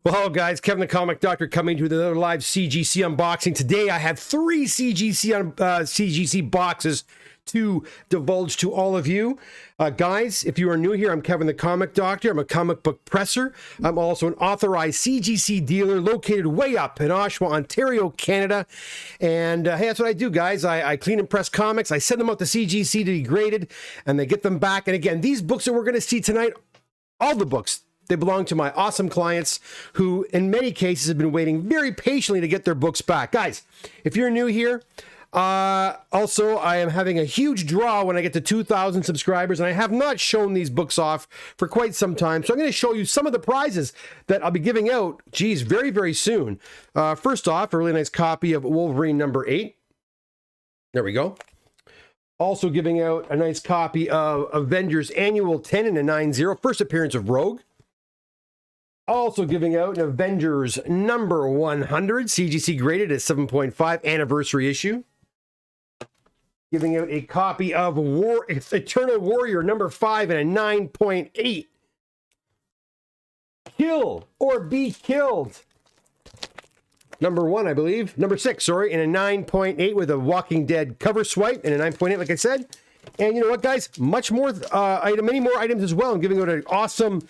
Well, guys, Kevin the Comic Doctor coming to another live CGC unboxing. Today, I have three CGC boxes to divulge to all of you. Guys, if you are new here, I'm Kevin the Comic Doctor. I'm a comic book presser. I'm also an authorized CGC dealer located way up in Oshawa, Ontario, Canada. And hey, that's what I do, guys. I clean and press comics. I send them out to CGC to be graded, and they get them back. And again, these books that we're going to see tonight, all the books, they belong to my awesome clients who, in many cases, have been waiting very patiently to get their books back. Guys, if you're new here, also, I am having a huge draw when I get to 2,000 subscribers, and I have not shown these books off for quite some time. So I'm going to show you some of the prizes that I'll be giving out, geez, very, very soon. First off, a really nice copy of Wolverine number 8. There we go. Also giving out a nice copy of Avengers Annual 10 and a 9-0, first appearance of Rogue. Also giving out an Avengers number 100, CGC graded at 7.5, anniversary issue. Giving out a copy of Eternal Warrior number 5 and a 9.8. Kill or Be Killed. Number 1, I believe. Number 6, sorry, and a 9.8 with a Walking Dead cover swipe and a 9.8, like I said. And you know what, guys? Much more, many more items as well. I'm giving out an awesome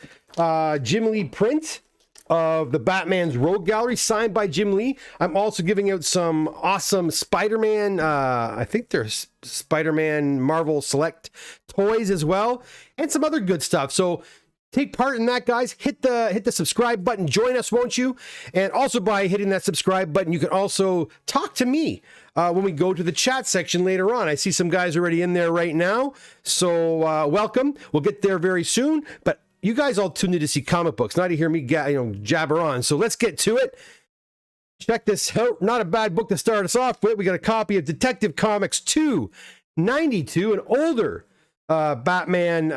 Jim Lee print of the Batman's Rogue Gallery, signed by Jim Lee. I'm also giving out some awesome Spider-Man, I think they're Spider-Man Marvel Select toys as well, and some other good stuff. So take part in that, guys. Hit the subscribe button. Join us, won't you? And also by hitting that subscribe button, you can also talk to me when we go to the chat section later on. I see some guys already in there right now. So welcome. We'll get there very soon. But you guys all tuned in to see comic books, not to hear me jabber on. So let's get to it. Check this out. Not a bad book to start us off with. We got a copy of Detective Comics 292, an older Batman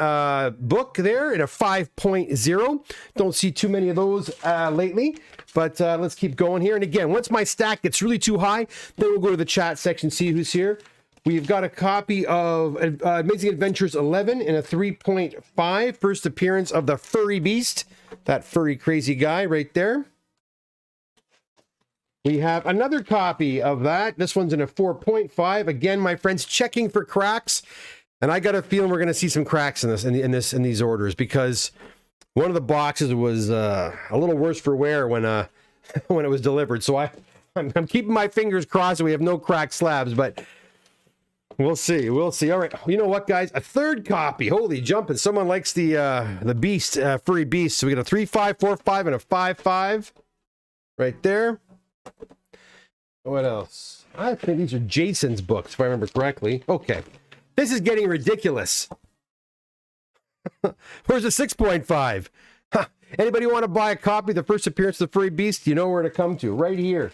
book there in a 5.0. Don't see too many of those lately, but let's keep going here. And again, once my stack gets really too high, then we'll go to the chat section, see who's here. We've got a copy of Amazing Adventures 11 in a 3.5, first appearance of the Furry Beast, that furry crazy guy right there. We have another copy of that. This one's in a 4.5. Again, my friends, checking for cracks. And I got a feeling we're going to see some cracks in these orders, because one of the boxes was a little worse for wear when when it was delivered. So I'm keeping my fingers crossed that we have no cracked slabs, but we'll see. We'll see. All right. You know what, guys? A third copy. Holy jumping! Someone likes the beast, furry beast. So we got a 3.5, 4.5, and a 5.5 right there. What else? I think these are Jason's books, if I remember correctly. Okay. This is getting ridiculous. Where's the 6.5? Huh. Anybody want to buy a copy of the first appearance of the Furry Beast? You know where to come to. Right here.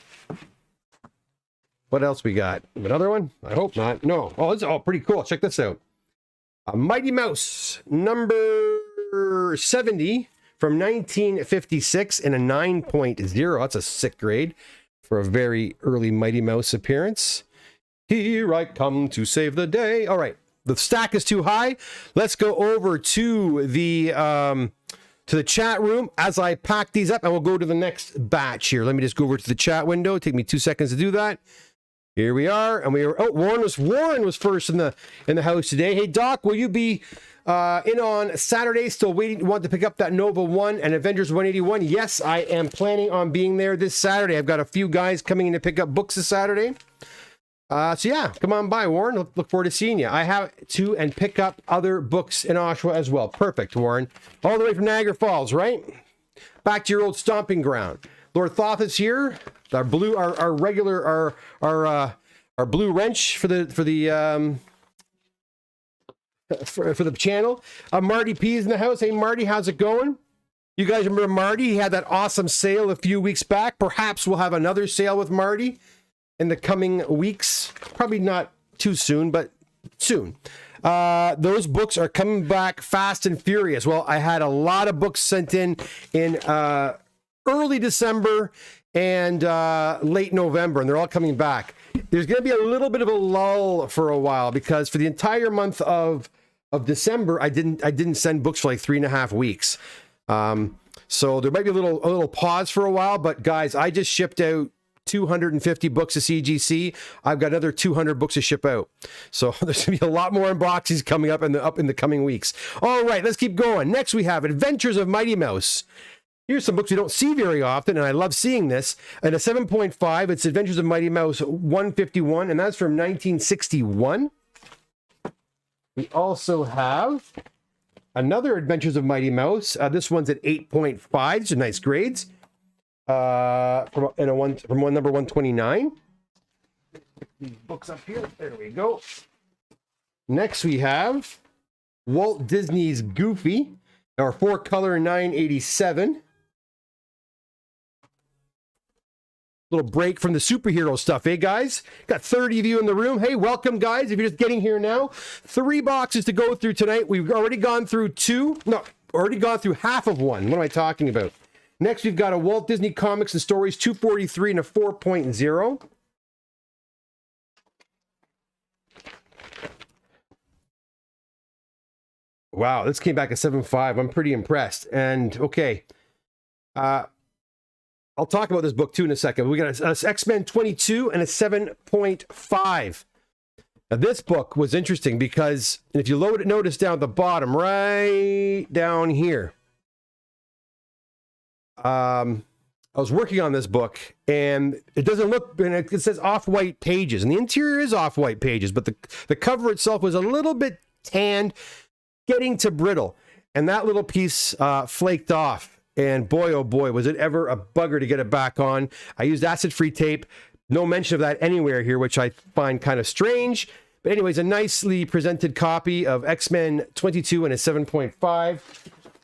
What else we got? Another one? I hope not. No. Oh, this is all pretty cool. Check this out. A Mighty Mouse number 70 from 1956 in a 9.0. That's a sick grade for a very early Mighty Mouse appearance. Here I come to save the day. All right, the stack is too high. Let's go over to the chat room as I pack these up, and we'll go to the next batch here. Let me just go over to the chat window. Take me 2 seconds to do that. Here we are, and we are. Oh, Warren was first in the house today. Hey Doc, will you be in on Saturday? Still waiting. Want to pick up that Nova 1 and Avengers 181? Yes, I am planning on being there this Saturday. I've got a few guys coming in to pick up books this Saturday. So yeah, come on by, Warren. Look forward to seeing you. I have to and pick up other books in Oshawa as well. Perfect, Warren. All the way from Niagara Falls, right? Back to your old stomping ground. Lord Thoth is here. Our blue, our regular, our blue wrench for the channel. Marty P is in the house. Hey Marty, how's it going? You guys remember Marty? He had that awesome sale a few weeks back. Perhaps we'll have another sale with Marty in the coming weeks. Probably not too soon, but soon. Those books are coming back fast and furious. Well, I had a lot of books sent in early December and late November, and they're all coming back. There's going to be a little bit of a lull for a while, because for the entire month of December, I didn't send books for like 3.5 weeks. So there might be a little pause for a while, but guys, I just shipped out 250 books of CGC. I've got another 200 books to ship out. So there's going to be a lot more unboxings coming up in the coming weeks. All right, let's keep going. Next we have Adventures of Mighty Mouse. Here's some books we don't see very often, and I love seeing this. And a 7.5, it's Adventures of Mighty Mouse 151, and that's from 1961. We also have another Adventures of Mighty Mouse. This one's at 8.5. These are nice grades. From number 129. These books up here. There we go. Next we have Walt Disney's Goofy, our 4-color 987. Little break from the superhero stuff, eh, guys? Got 30 of you in the room. Hey, welcome, guys. If you're just getting here now, 3 boxes to go through tonight. We've already gone through 2. No, already gone through half of one. What am I talking about? Next, we've got a Walt Disney Comics and Stories 243 and a 4.0. Wow, this came back at 7.5. I'm pretty impressed. And, okay. I'll talk about this book, too, in a second. We got a X-Men 22 and a 7.5. Now, this book was interesting because if you notice down at the bottom, right down here, I was working on this book, and it doesn't look, and it says off-white pages, and the interior is off-white pages, but the cover itself was a little bit tanned, getting to brittle, and that little piece flaked off. And boy, oh boy, was it ever a bugger to get it back on. I used acid-free tape. No mention of that anywhere here, which I find kind of strange. But anyways, a nicely presented copy of X-Men 22 and a 7.5.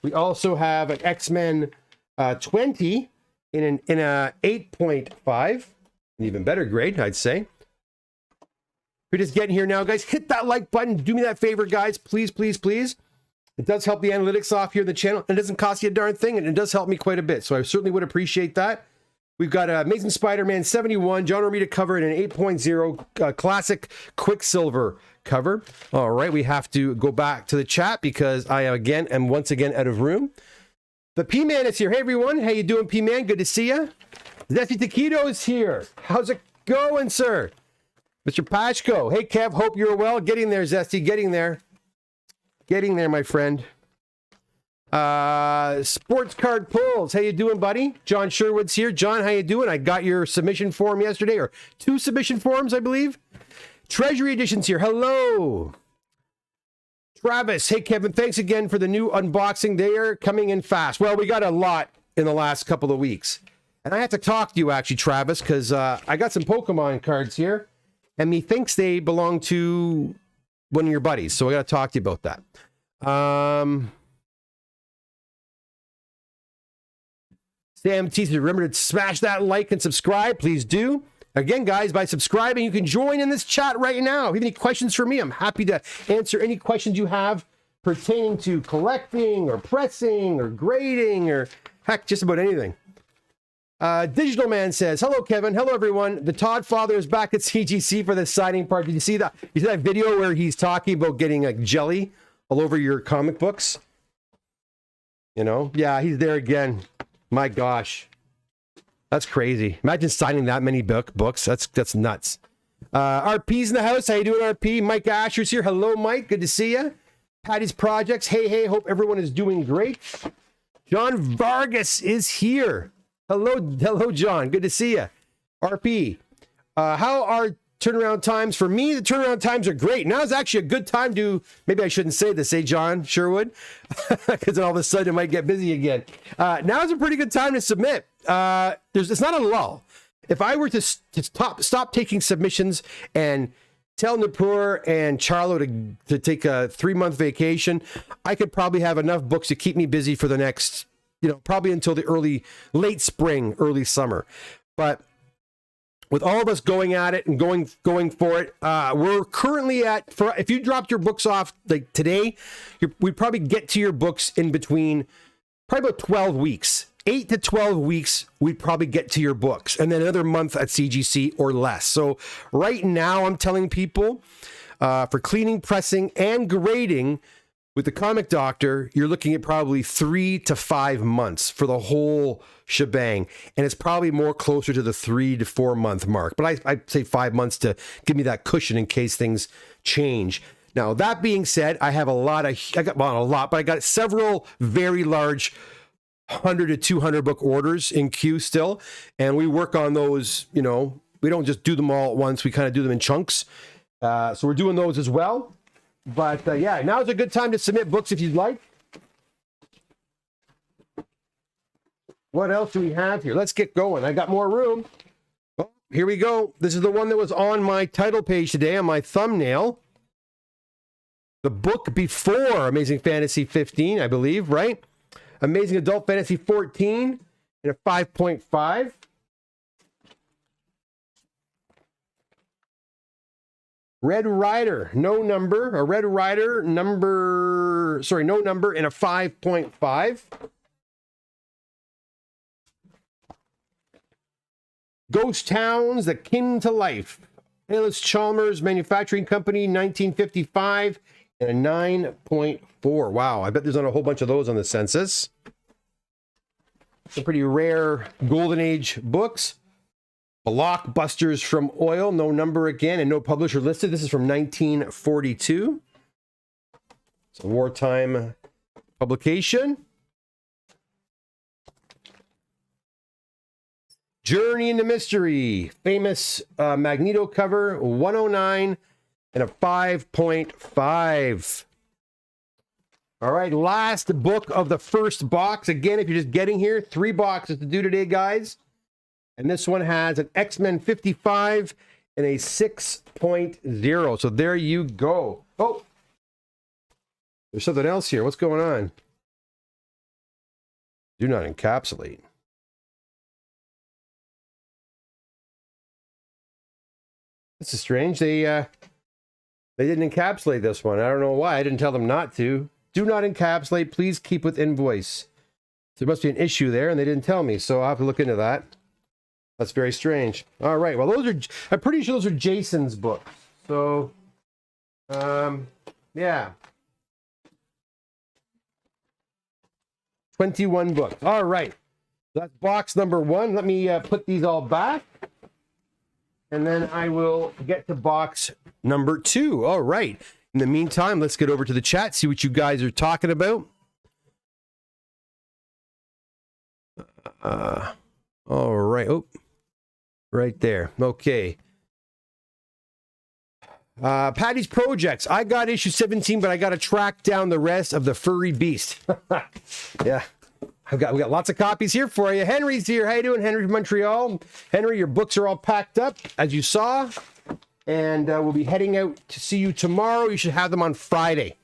We also have an X-Men 20 in a 8.5. An even better grade, I'd say. If you're just getting here now, guys, hit that like button. Do me that favor, guys. Please, please, please. It does help the analytics off here in the channel. And it doesn't cost you a darn thing, and it does help me quite a bit. So I certainly would appreciate that. We've got Amazing Spider-Man 71, John Romita cover, and an 8.0 classic Quicksilver cover. All right, we have to go back to the chat because I am once again out of room. The P-Man is here. Hey, everyone. How you doing, P-Man? Good to see you. Zesty Taquito is here. How's it going, sir? Mr. Pashko. Hey, Kev. Hope you're well. Getting there, Zesty. Getting there. Getting there, my friend. Sports Card Pulls. How you doing, buddy? John Sherwood's here. John, how you doing? I got your submission form yesterday, or 2 submission forms, I believe. Treasury Edition's here. Hello. Travis. Hey, Kevin. Thanks again for the new unboxing. They are coming in fast. Well, we got a lot in the last couple of weeks. And I have to talk to you, actually, Travis, because I got some Pokemon cards here, and methinks they belong to one of your buddies, so I got to talk to you about that. Sam T says, remember to smash that like and subscribe. Please do. Again, guys, by subscribing, you can join in this chat right now. If you have any questions for me, I'm happy to answer any questions you have pertaining to collecting or pressing or grading or heck, just about anything. Digital Man says, hello, Kevin. Hello, everyone. The Todd father is back at CGC for the signing part. Did you see that? You see that video where he's talking about getting like jelly all over your comic books? You know? Yeah, he's there again. My gosh. That's crazy. Imagine signing that many books. That's nuts. RP's in the house. How you doing, RP? Mike Asher's here. Hello, Mike. Good to see you. Patty's Projects. Hey, hey. Hope everyone is doing great. John Vargas is here. Hello, John. Good to see you. RP, how are turnaround times? For me, the turnaround times are great. Now is actually a good time to, maybe I shouldn't say this, John Sherwood? Because all of a sudden it might get busy again. Now is a pretty good time to submit. It's not a lull. If I were to stop taking submissions and tell Nipur and Charlo to take a 3-month vacation, I could probably have enough books to keep me busy for the next, probably until the late spring, early summer. But with all of us going at it and going for it, we're currently if you dropped your books off like today, we'd probably get to your books in between probably about 12 weeks. 8 to 12 weeks, we'd probably get to your books, and then another month at CGC or less. So right now, I'm telling people for cleaning, pressing, and grading, With the Comic Doctor, you're looking at probably 3 to 5 months for the whole shebang. And it's probably more closer to the 3 to 4 month mark. But I'd say 5 months to give me that cushion in case things change. Now, that being said, I have I got several very large 100 to 200 book orders in queue still. And we work on those, you know, we don't just do them all at once. We kind of do them in chunks. So we're doing those as well. But yeah, now's a good time to submit books if you'd like. What else do we have here? Let's get going. I got more room. Oh, here we go. This is the one that was on my title page today on my thumbnail. The book before Amazing Fantasy 15, I believe, right? Amazing Adult Fantasy 14 and a 5.5. Red Rider, no number, a Red Rider no number and a 5.5. Ghost Towns, The Kin to Life. Alice Chalmers Manufacturing Company, 1955, and a 9.4. Wow, I bet there's not a whole bunch of those on the census. Some pretty rare Golden Age books. Blockbusters from Oil, no number again, and no publisher listed. This is from 1942. It's a wartime publication. Journey into Mystery, famous Magneto cover, 109 and a 5.5. All right, last book of the first box. Again, if you're just getting here, 3 boxes to do today, guys. And this one has an X-Men 55 and a 6.0. So there you go. Oh, there's something else here. What's going on? Do not encapsulate. This is strange. They didn't encapsulate this one. I don't know why. I didn't tell them not to. Do not encapsulate. Please keep with invoice. There must be an issue there, and they didn't tell me. So I'll have to look into that. That's very strange. All right. Well, those are, I'm pretty sure those are Jason's books. So, yeah. 21 books. All right. That's box number 1. Let me put these all back. And then I will get to box number 2. All right. In the meantime, let's get over to the chat, see what you guys are talking about. All right. Oh. Right there. Okay. Patty's Projects. I got issue 17, but I got to track down the rest of the Furry Beast. Yeah. We got lots of copies here for you. Henry's here. How you doing, Henry from Montreal? Henry, your books are all packed up, as you saw. And we'll be heading out to see you tomorrow. You should have them on Friday.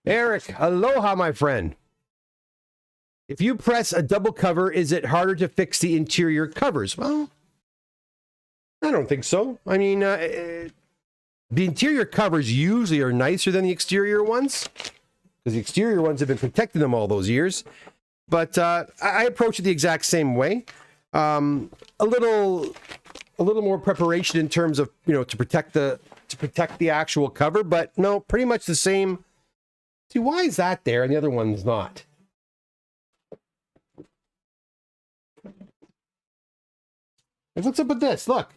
Eric, aloha, my friend. If you press a double cover, is it harder to fix the interior covers? Well, I don't think so. I mean, the interior covers usually are nicer than the exterior ones, because the exterior ones have been protecting them all those years. But I approach it the exact same way. A little more preparation in terms of, you know, to protect the actual cover, but no, pretty much the same. See, why is that there and the other one's not? What's up with this? Look.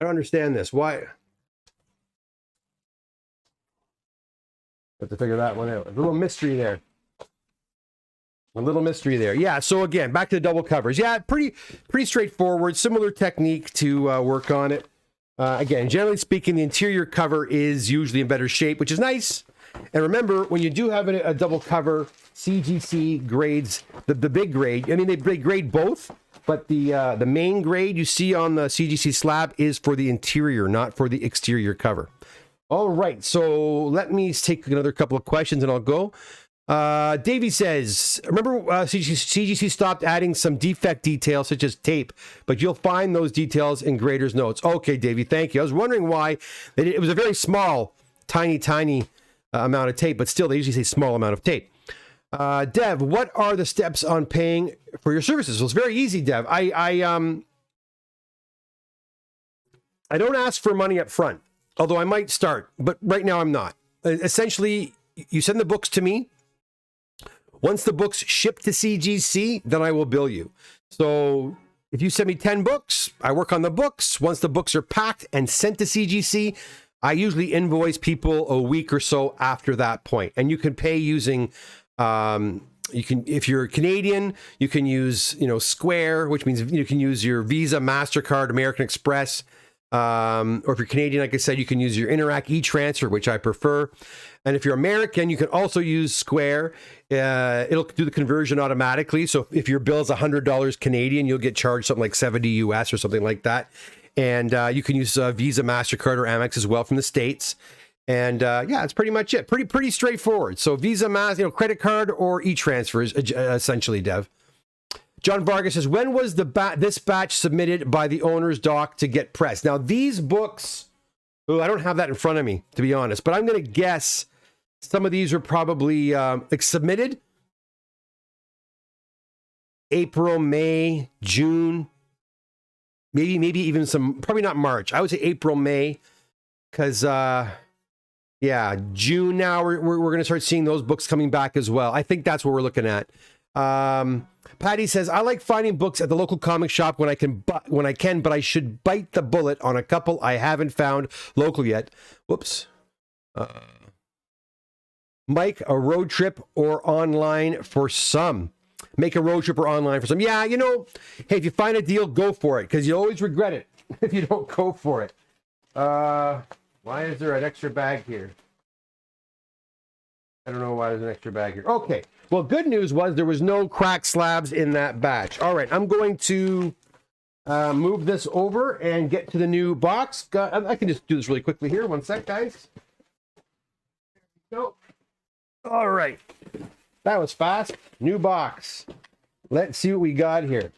I don't understand this. Why? I have to figure that one out. A little mystery there. Yeah, so again, back to the double covers. Yeah, pretty straightforward. Similar technique to work on it. Again, generally speaking, the interior cover is usually in better shape, which is nice. And remember, when you do have a double cover, CGC grades the big grade. I mean, they grade both, but the main grade you see on the CGC slab is for the interior, not for the exterior cover. All right, so let me take another couple of questions and I'll go. Davey says, remember CGC stopped adding some defect details such as tape, but you'll find those details in grader's notes. Okay, Davey, thank you. I was wondering why. It was a very small, tiny amount of tape, but still they usually say small amount of tape. Dev, what are the steps on paying for your services? Well, it's very easy, Dev. I don't ask for money up front, although I might start, but right now I'm not. Essentially, you send the books to me. Once the books ship to CGC, then I will bill you. So if you send me 10 books, I work on the books. Once the books are packed and sent to CGC, I usually invoice people a week or so after that point. And you can pay using, if you're Canadian, you can use, Square, which means you can use your Visa, MasterCard, American Express. Or if you're Canadian, like I said, you can use your Interac e-transfer, which I prefer. And if you're American, you can also use Square. It'll do the conversion automatically. So if your bill is $100 Canadian, you'll get charged something like 70 US or something like that. And you can use Visa, MasterCard, or Amex as well from the States. And yeah, that's pretty much it. Pretty straightforward. So Visa, credit card, or e-transfer is essentially, Dev. John Vargas says, when was this batch submitted by the owner's doc to get pressed? Now, these books, I don't have that in front of me, to be honest, but I'm going to guess some of these are probably submitted April, May, June, maybe even some, probably not March. I would say April, May, because, yeah, June now, we're going to start seeing those books coming back as well. I think that's what we're looking at. Patty says, I like finding books at the local comic shop when I can, but I should bite the bullet on a couple I haven't found local yet. Whoops. Mike, a road trip or online for some. Make a road trip or online for some. Yeah, hey, if you find a deal, go for it, because you always regret it if you don't go for it. Why is there an extra bag here? I don't know why there's an extra bag here. Okay. Well, good news was there was no cracked slabs in that batch. All right. I'm going to move this over and get to the new box. I can just do this really quickly here. One sec, guys. Go. All right. That was fast. New box. Let's see what we got here.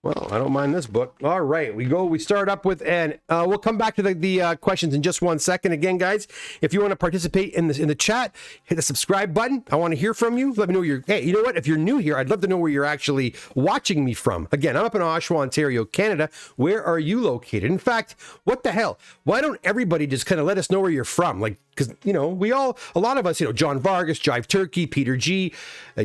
Well, I don't mind this book. All right, we start up with, and we'll come back to the questions in just 1 second. Again, guys, if you want to participate in the chat, hit the subscribe button. I want to hear from you. Let me know hey, you know what? If you're new here, I'd love to know where you're actually watching me from. Again, I'm up in Oshawa, Ontario, Canada. Where are you located? In fact, what the hell? Why don't everybody just kind of let us know where you're from? Like, because, a lot of us, John Vargas, Jive Turkey, Peter G,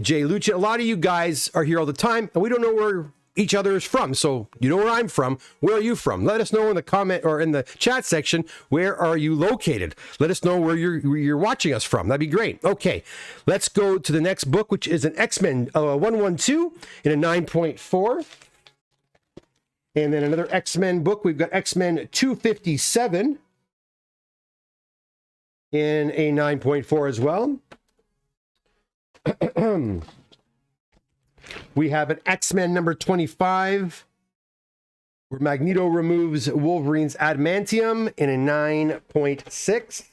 Jay Lucha, a lot of you guys are here all the time, and we don't know where each other is from. So you know where I'm from. Where are you from? Let us know in the comment or in the chat section. Where are you located? Let us know where you're watching us from. That'd be great. Okay, let's go to the next book, which is an X-Men 112 in a 9.4. And then another X-Men book. We've got X-Men 257 in a 9.4 as well. We have an X-Men number 25, where Magneto removes Wolverine's adamantium in a 9.6.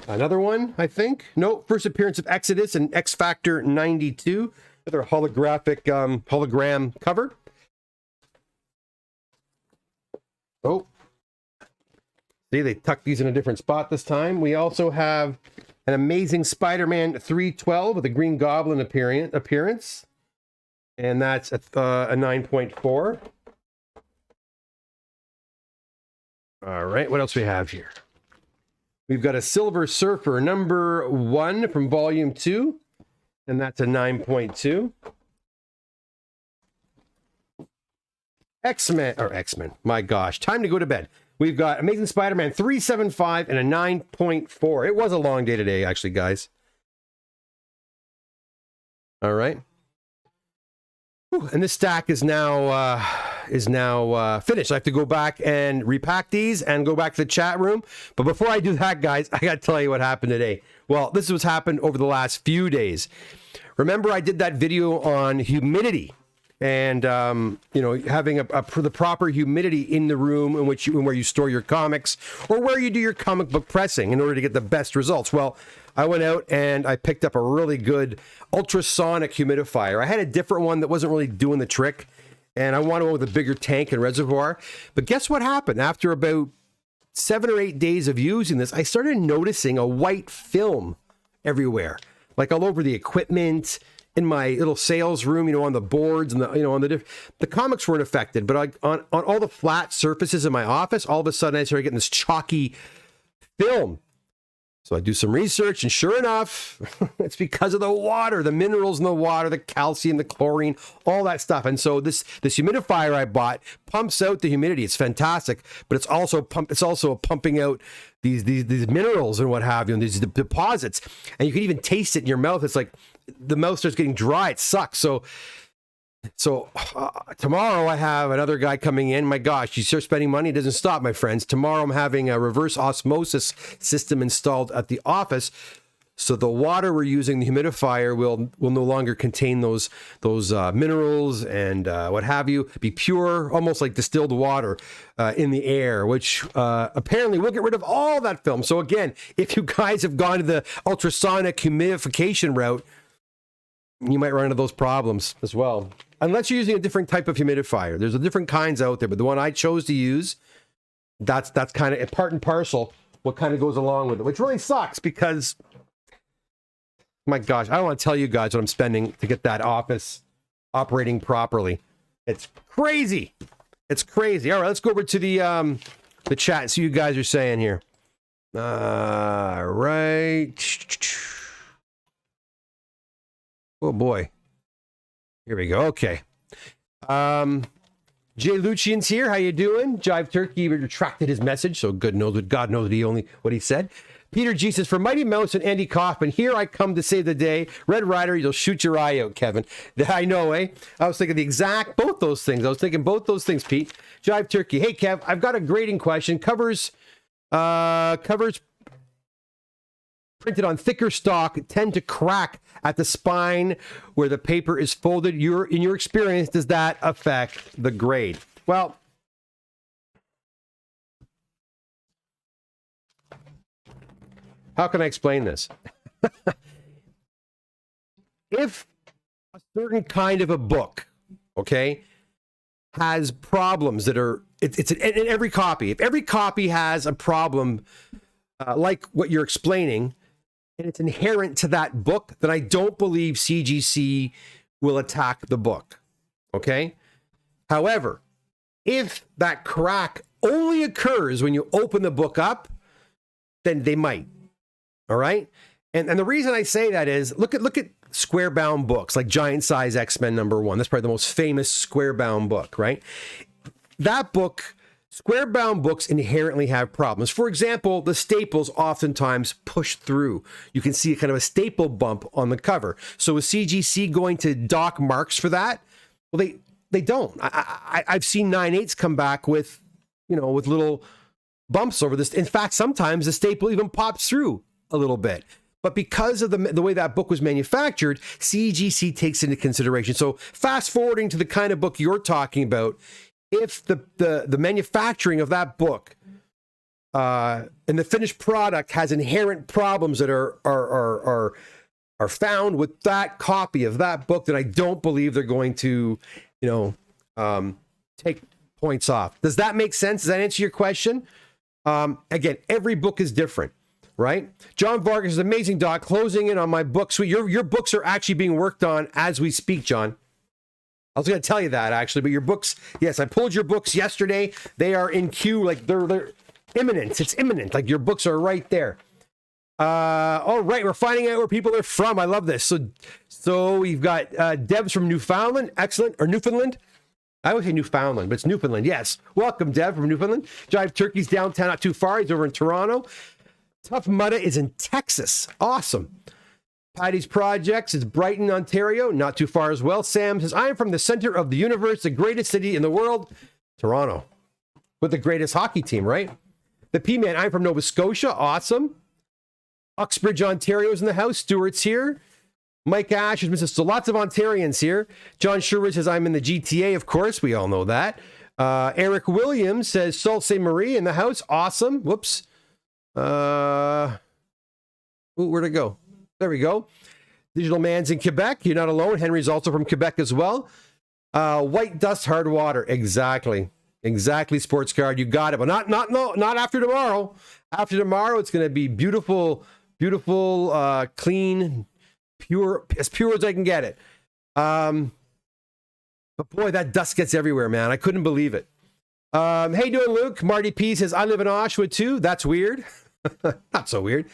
Another one, I think. No, first appearance of Exodus and X Factor 92. Another holographic hologram cover. Oh. See, they tucked these in a different spot this time. We also have an Amazing Spider-Man 312 with a Green Goblin appearance. And that's a 9.4. All right, what else we have here? We've got a Silver Surfer number 1 from volume 2. And that's a 9.2. X-Men. My gosh, time to go to bed. We've got Amazing Spider-Man 375 and a 9.4. It was a long day today, actually, guys. All right. Whew, and this stack is now finished. I have to go back and repack these and go back to the chat room. But before I do that, guys, I got to tell you what happened today. Well, this is what's happened over the last few days. Remember, I did that video on humidity. And, having the proper humidity in the room in where you store your comics or where you do your comic book pressing in order to get the best results. Well, I went out and I picked up a really good ultrasonic humidifier. I had a different one that wasn't really doing the trick, and I wanted one with a bigger tank and reservoir. But guess what happened? After about 7 or 8 days of using this, I started noticing a white film everywhere, like all over the equipment in my little sales room, you know, on the boards and the, you know, on the comics weren't affected, but on all the flat surfaces in my office, all of a sudden I started getting this chalky film. So I do some research, and sure enough, it's because of the water, the minerals in the water, the calcium, the chlorine, all that stuff. And so this humidifier I bought pumps out the humidity. It's fantastic, but it's also pumping out these minerals and what have you, and these deposits. And you can even taste it in your mouth. It's like the mouth starts getting dry. It sucks. So tomorrow I have another guy coming in. My gosh, you start spending money, it doesn't stop, my friends. Tomorrow I'm having a reverse osmosis system installed at the office, so the water we're using, the humidifier, will no longer contain those minerals and what have you. Be pure, almost like distilled water in the air, which apparently will get rid of all that film. So again, if you guys have gone to the ultrasonic humidification route, you might run into those problems as well. Unless you're using a different type of humidifier. There's different kinds out there, but the one I chose to use, that's kind of part and parcel what kind of goes along with it, which really sucks because, my gosh, I don't want to tell you guys what I'm spending to get that office operating properly. It's crazy. It's crazy. All right, let's go over to the chat and see what you guys are saying here. All right. Oh boy. Here we go. Okay. Jay Lucian's here. How you doing? Jive Turkey retracted his message, so God knows what he said. Peter G says, for Mighty Mouse and Andy Kaufman, here I come to save the day. Red Rider, you'll shoot your eye out, Kevin. I know, eh? I was thinking both those things. I was thinking both those things, Pete. Jive Turkey. Hey, Kev, I've got a grading question. Covers printed on thicker stock tend to crack at the spine where the paper is folded. In your experience, does that affect the grade? Well, how can I explain this? If a certain kind of a book, okay, has problems that are, it's in every copy. If every copy has a problem like what you're explaining, and it's inherent to that book, then I don't believe CGC will attack the book, okay? However, if that crack only occurs when you open the book up, then they might, all right? And the reason I say that is, look at square-bound books, like Giant Size X-Men #1. That's probably the most famous square-bound book, right? That book... Square-bound books inherently have problems. For example, the staples oftentimes push through. You can see a kind of a staple bump on the cover. So is CGC going to dock marks for that? Well, they don't. I've seen 9/8 come back with, you know, with little bumps over this. In fact, sometimes the staple even pops through a little bit. But because of the way that book was manufactured, CGC takes into consideration. So fast forwarding to the kind of book you're talking about, if the manufacturing of that book and the finished product has inherent problems that are found with that copy of that book, then I don't believe they're going to, you know, take points off. Does that make sense? Does that answer your question? Again, every book is different, right? John Vargas is amazing, Doc. Closing in on my book suite. Your books are actually being worked on as we speak, John. I was going to tell you that, actually, but your books, yes, I pulled your books yesterday. They are in queue, like they're imminent. It's imminent. Like your books are right there. All right, we're finding out where people are from. I love this. So we've got Deb's from Newfoundland. Excellent. Or Newfoundland. I always say Newfoundland, but it's Newfoundland. Yes. Welcome, Deb from Newfoundland. Jive Turkey's downtown, not too far. He's over in Toronto. Tough Mudda is in Texas. Awesome. Patty's Projects is Brighton, Ontario, not too far as well. Sam says, I am from the center of the universe, the greatest city in the world, Toronto, with the greatest hockey team, right? The P-Man, I'm from Nova Scotia, awesome. Uxbridge, Ontario is in the house. Stewart's here. Mike Ash is Mrs. So lots of Ontarians here. John Sherwood says, I'm in the GTA, of course, we all know that. Eric Williams says, Sault Ste. Marie in the house, awesome. Whoops. Ooh, where'd it go? There we go. Digital Man's in Quebec. You're not alone. Henry's also from Quebec as well. White Dust, Hard Water. Exactly. Sports card. You got it. But not after tomorrow. After tomorrow, it's going to be beautiful, clean, pure as I can get it. But boy, that dust gets everywhere, man. I couldn't believe it. Hey, doing Luke? Marty P says, I live in Oshawa too. That's weird. Not so weird.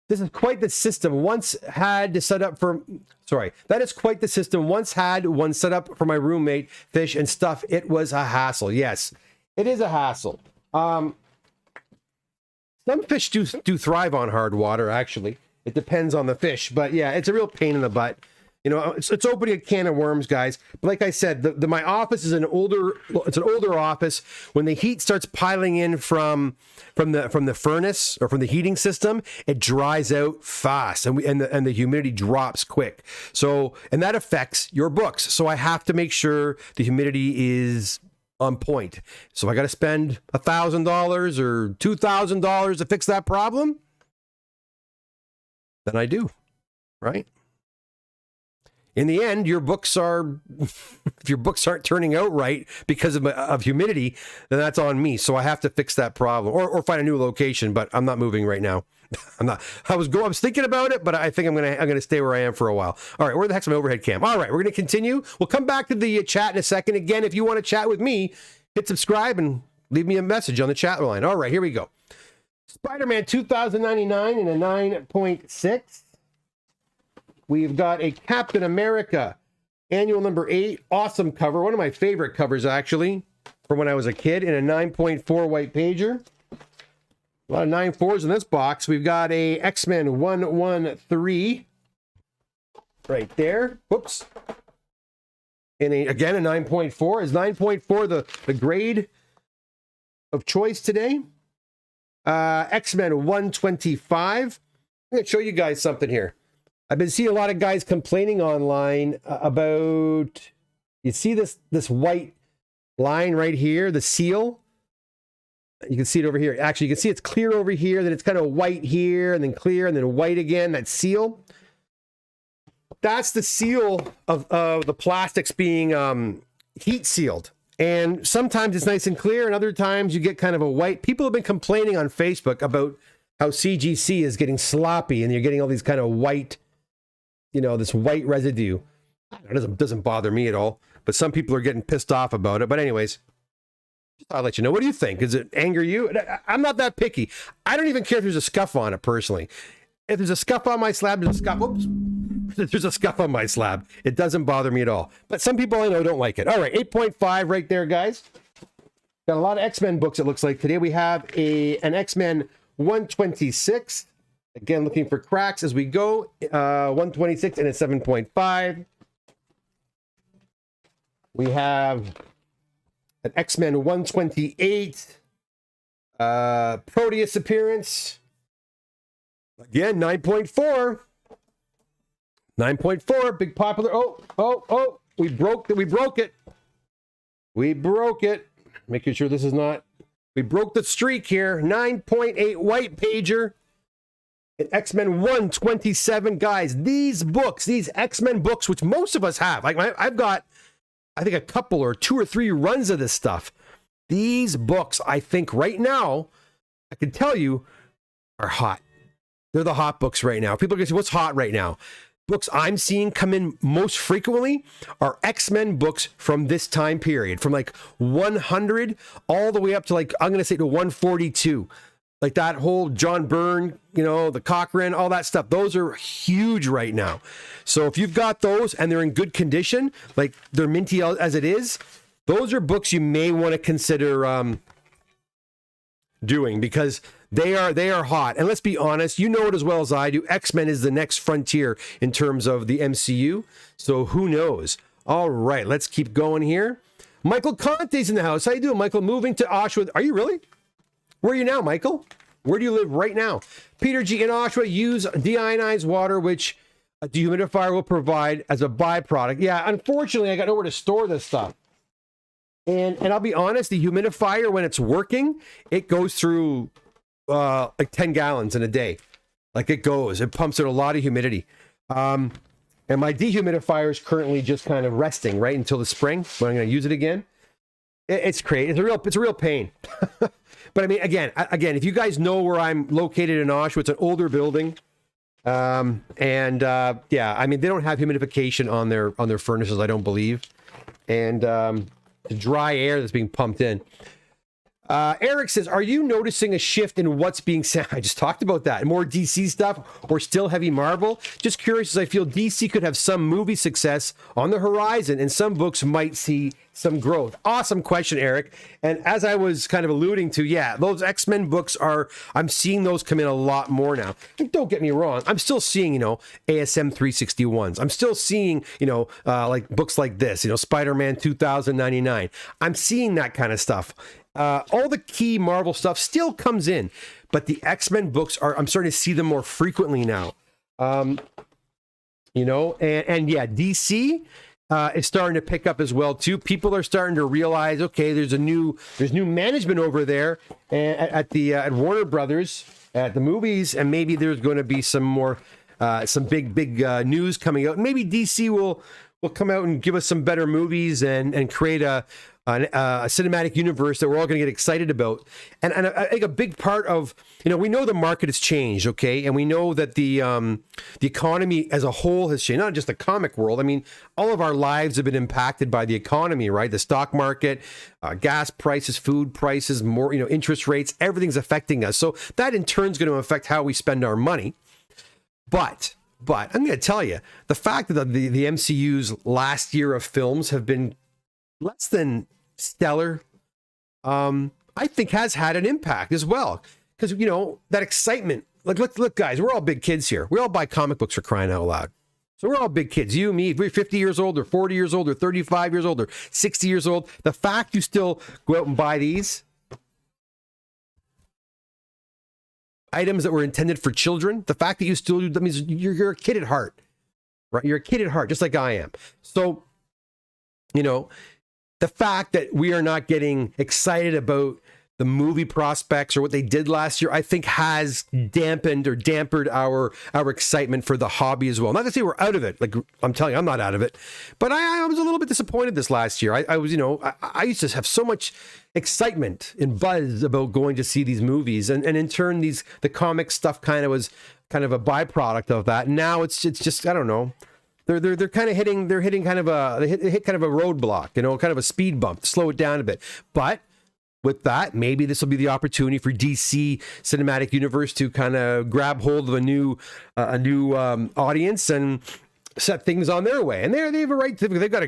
This is quite the system. Once had to set up for, sorry, that is quite the system. Once had one set up for my roommate, fish and stuff. It was a hassle. Yes, it is a hassle. Some fish do thrive on hard water, actually. It depends on the fish. But yeah, it's a real pain in the butt. You know, it's opening a can of worms, guys. But like I said, my office is an older office. When the heat starts piling in from the furnace or from the heating system, it dries out fast, and the humidity drops quick. So, and that affects your books. So I have to make sure the humidity is on point. So I got to spend $1,000 or $2,000 to fix that problem. Then I do, right? In the end, your books are, if your books aren't turning out right because of humidity, then that's on me. So I have to fix that problem or find a new location, but I'm not moving right now. I was thinking about it, but I think I'm gonna stay where I am for a while. All right, where the heck's my overhead cam? All right, we're gonna continue. We'll come back to the chat in a second. Again, if you want to chat with me, hit subscribe and leave me a message on the chat line. All right, here we go. Spider-Man 2099 in a 9.6. We've got a Captain America annual number 8. Awesome cover. One of my favorite covers, actually, from when I was a kid, in a 9.4 white pager. A lot of 9.4s in this box. We've got a X-Men 113 right there. Whoops. And again, a 9.4. Is 9.4 the grade of choice today? X-Men 125. I'm going to show you guys something here. I've been seeing a lot of guys complaining online about, you see this white line right here, the seal? You can see it over here. Actually, you can see it's clear over here, then it's kind of white here, and then clear, and then white again, that seal. That's the seal of the plastics being heat sealed. And sometimes it's nice and clear, and other times you get kind of a white. People have been complaining on Facebook about how CGC is getting sloppy, and you're getting all these kind of white, you know, this white residue. It doesn't bother me at all, but some people are getting pissed off about it. But anyways, just thought I'd let you know. What do you think? Does it anger you? I'm not that picky. I don't even care if there's a scuff on it, personally. If there's a scuff on my slab, there's a scuff. Whoops. There's a scuff on my slab. It doesn't bother me at all. But some people I know don't like it. All right, 8.5 right there, guys. Got a lot of X-Men books, it looks like. Today we have an X-Men 126. Again, looking for cracks as we go. 126 and a 7.5. We have an X-Men 128. Proteus appearance. Again, 9.4. 9.4, big popular. Oh, we broke it. We broke it. Making sure this is not, we broke the streak here. 9.8 white pager. An X-Men 127. Guys, these books, these X-Men books, which most of us have, like I've got, I think, a couple or 2 or 3 runs of this stuff. These books, I think right now, I can tell you, are hot. They're the hot books right now. People are going to say, what's hot right now? Books I'm seeing come in most frequently are X-Men books from this time period, from like 100 all the way up to, like, I'm going to say to 142. Like that whole John Byrne, you know, the Cochrane, all that stuff. Those are huge right now. So if you've got those and they're in good condition, like they're minty as it is, those are books you may want to consider doing, because they are hot. And let's be honest, you know it as well as I do. X-Men is the next frontier in terms of the MCU. So who knows? All right, let's keep going here. Michael Conte's in the house. How you doing, Michael? Moving to Oshawa. Are you really? Where are you now, Michael? Where do you live right now? Peter G. in Oshawa, use deionized water, which a dehumidifier will provide as a byproduct. Yeah, unfortunately, I got nowhere to store this stuff. And I'll be honest, the humidifier, when it's working, it goes through like 10 gallons in a day. Like it pumps out a lot of humidity. And my dehumidifier is currently just kind of resting right until the spring when I'm going to use it again. It's crazy. It's a real pain. But I mean, again, if you guys know where I'm located in Oshawa, it's an older building. Yeah, I mean, they don't have humidification on their furnaces, I don't believe. And the dry air that's being pumped in. Eric says, are you noticing a shift in what's being sent? I just talked about that. More DC stuff or still heavy Marvel? Just curious, as I feel DC could have some movie success on the horizon and some books might see some growth. Awesome question, Eric. And as I was kind of alluding to, yeah, those X-Men books I'm seeing those come in a lot more now. And don't get me wrong, I'm still seeing, ASM 361s. I'm still seeing, like books like this, Spider-Man 2099. I'm seeing that kind of stuff. All the key Marvel stuff still comes in, but the X-Men books I'm starting to see them more frequently now. And yeah, DC is starting to pick up as well too. People are starting to realize, okay, there's new management over there at Warner Brothers at the movies, and maybe there's going to be some more some big news coming out. Maybe DC will come out and give us some better movies and create a cinematic universe that we're all going to get excited about. And I think a big part of, we know the market has changed, okay? And we know that the economy as a whole has changed, not just the comic world. I mean, all of our lives have been impacted by the economy, right? The stock market, gas prices, food prices, more, interest rates, everything's affecting us. So that in turn is going to affect how we spend our money. But I'm going to tell you, the fact that the MCU's last year of films have been less than stellar, I think has had an impact as well. Because, that excitement, like, look, guys, we're all big kids here. We all buy comic books, for crying out loud. So we're all big kids. You, me, if we're 50 years old or 40 years old or 35 years old or 60 years old, the fact you still go out and buy these items that were intended for children, the fact that you still do, that means you're a kid at heart, right? You're a kid at heart, just like I am. So, the fact that we are not getting excited about the movie prospects or what they did last year, I think has dampened or dampered our excitement for the hobby as well. Not to say we're out of it. Like, I'm telling you, I'm not out of it. But I was a little bit disappointed this last year. I was, I used to have so much excitement and buzz about going to see these movies. And in turn, the comic stuff was a byproduct of that. Now it's just, I don't know. They're kind of hitting kind of a roadblock, kind of a speed bump, slow it down a bit. But with that, maybe this will be the opportunity for DC Cinematic Universe to kind of grab hold of a new audience and set things on their way. And they have a right to, they got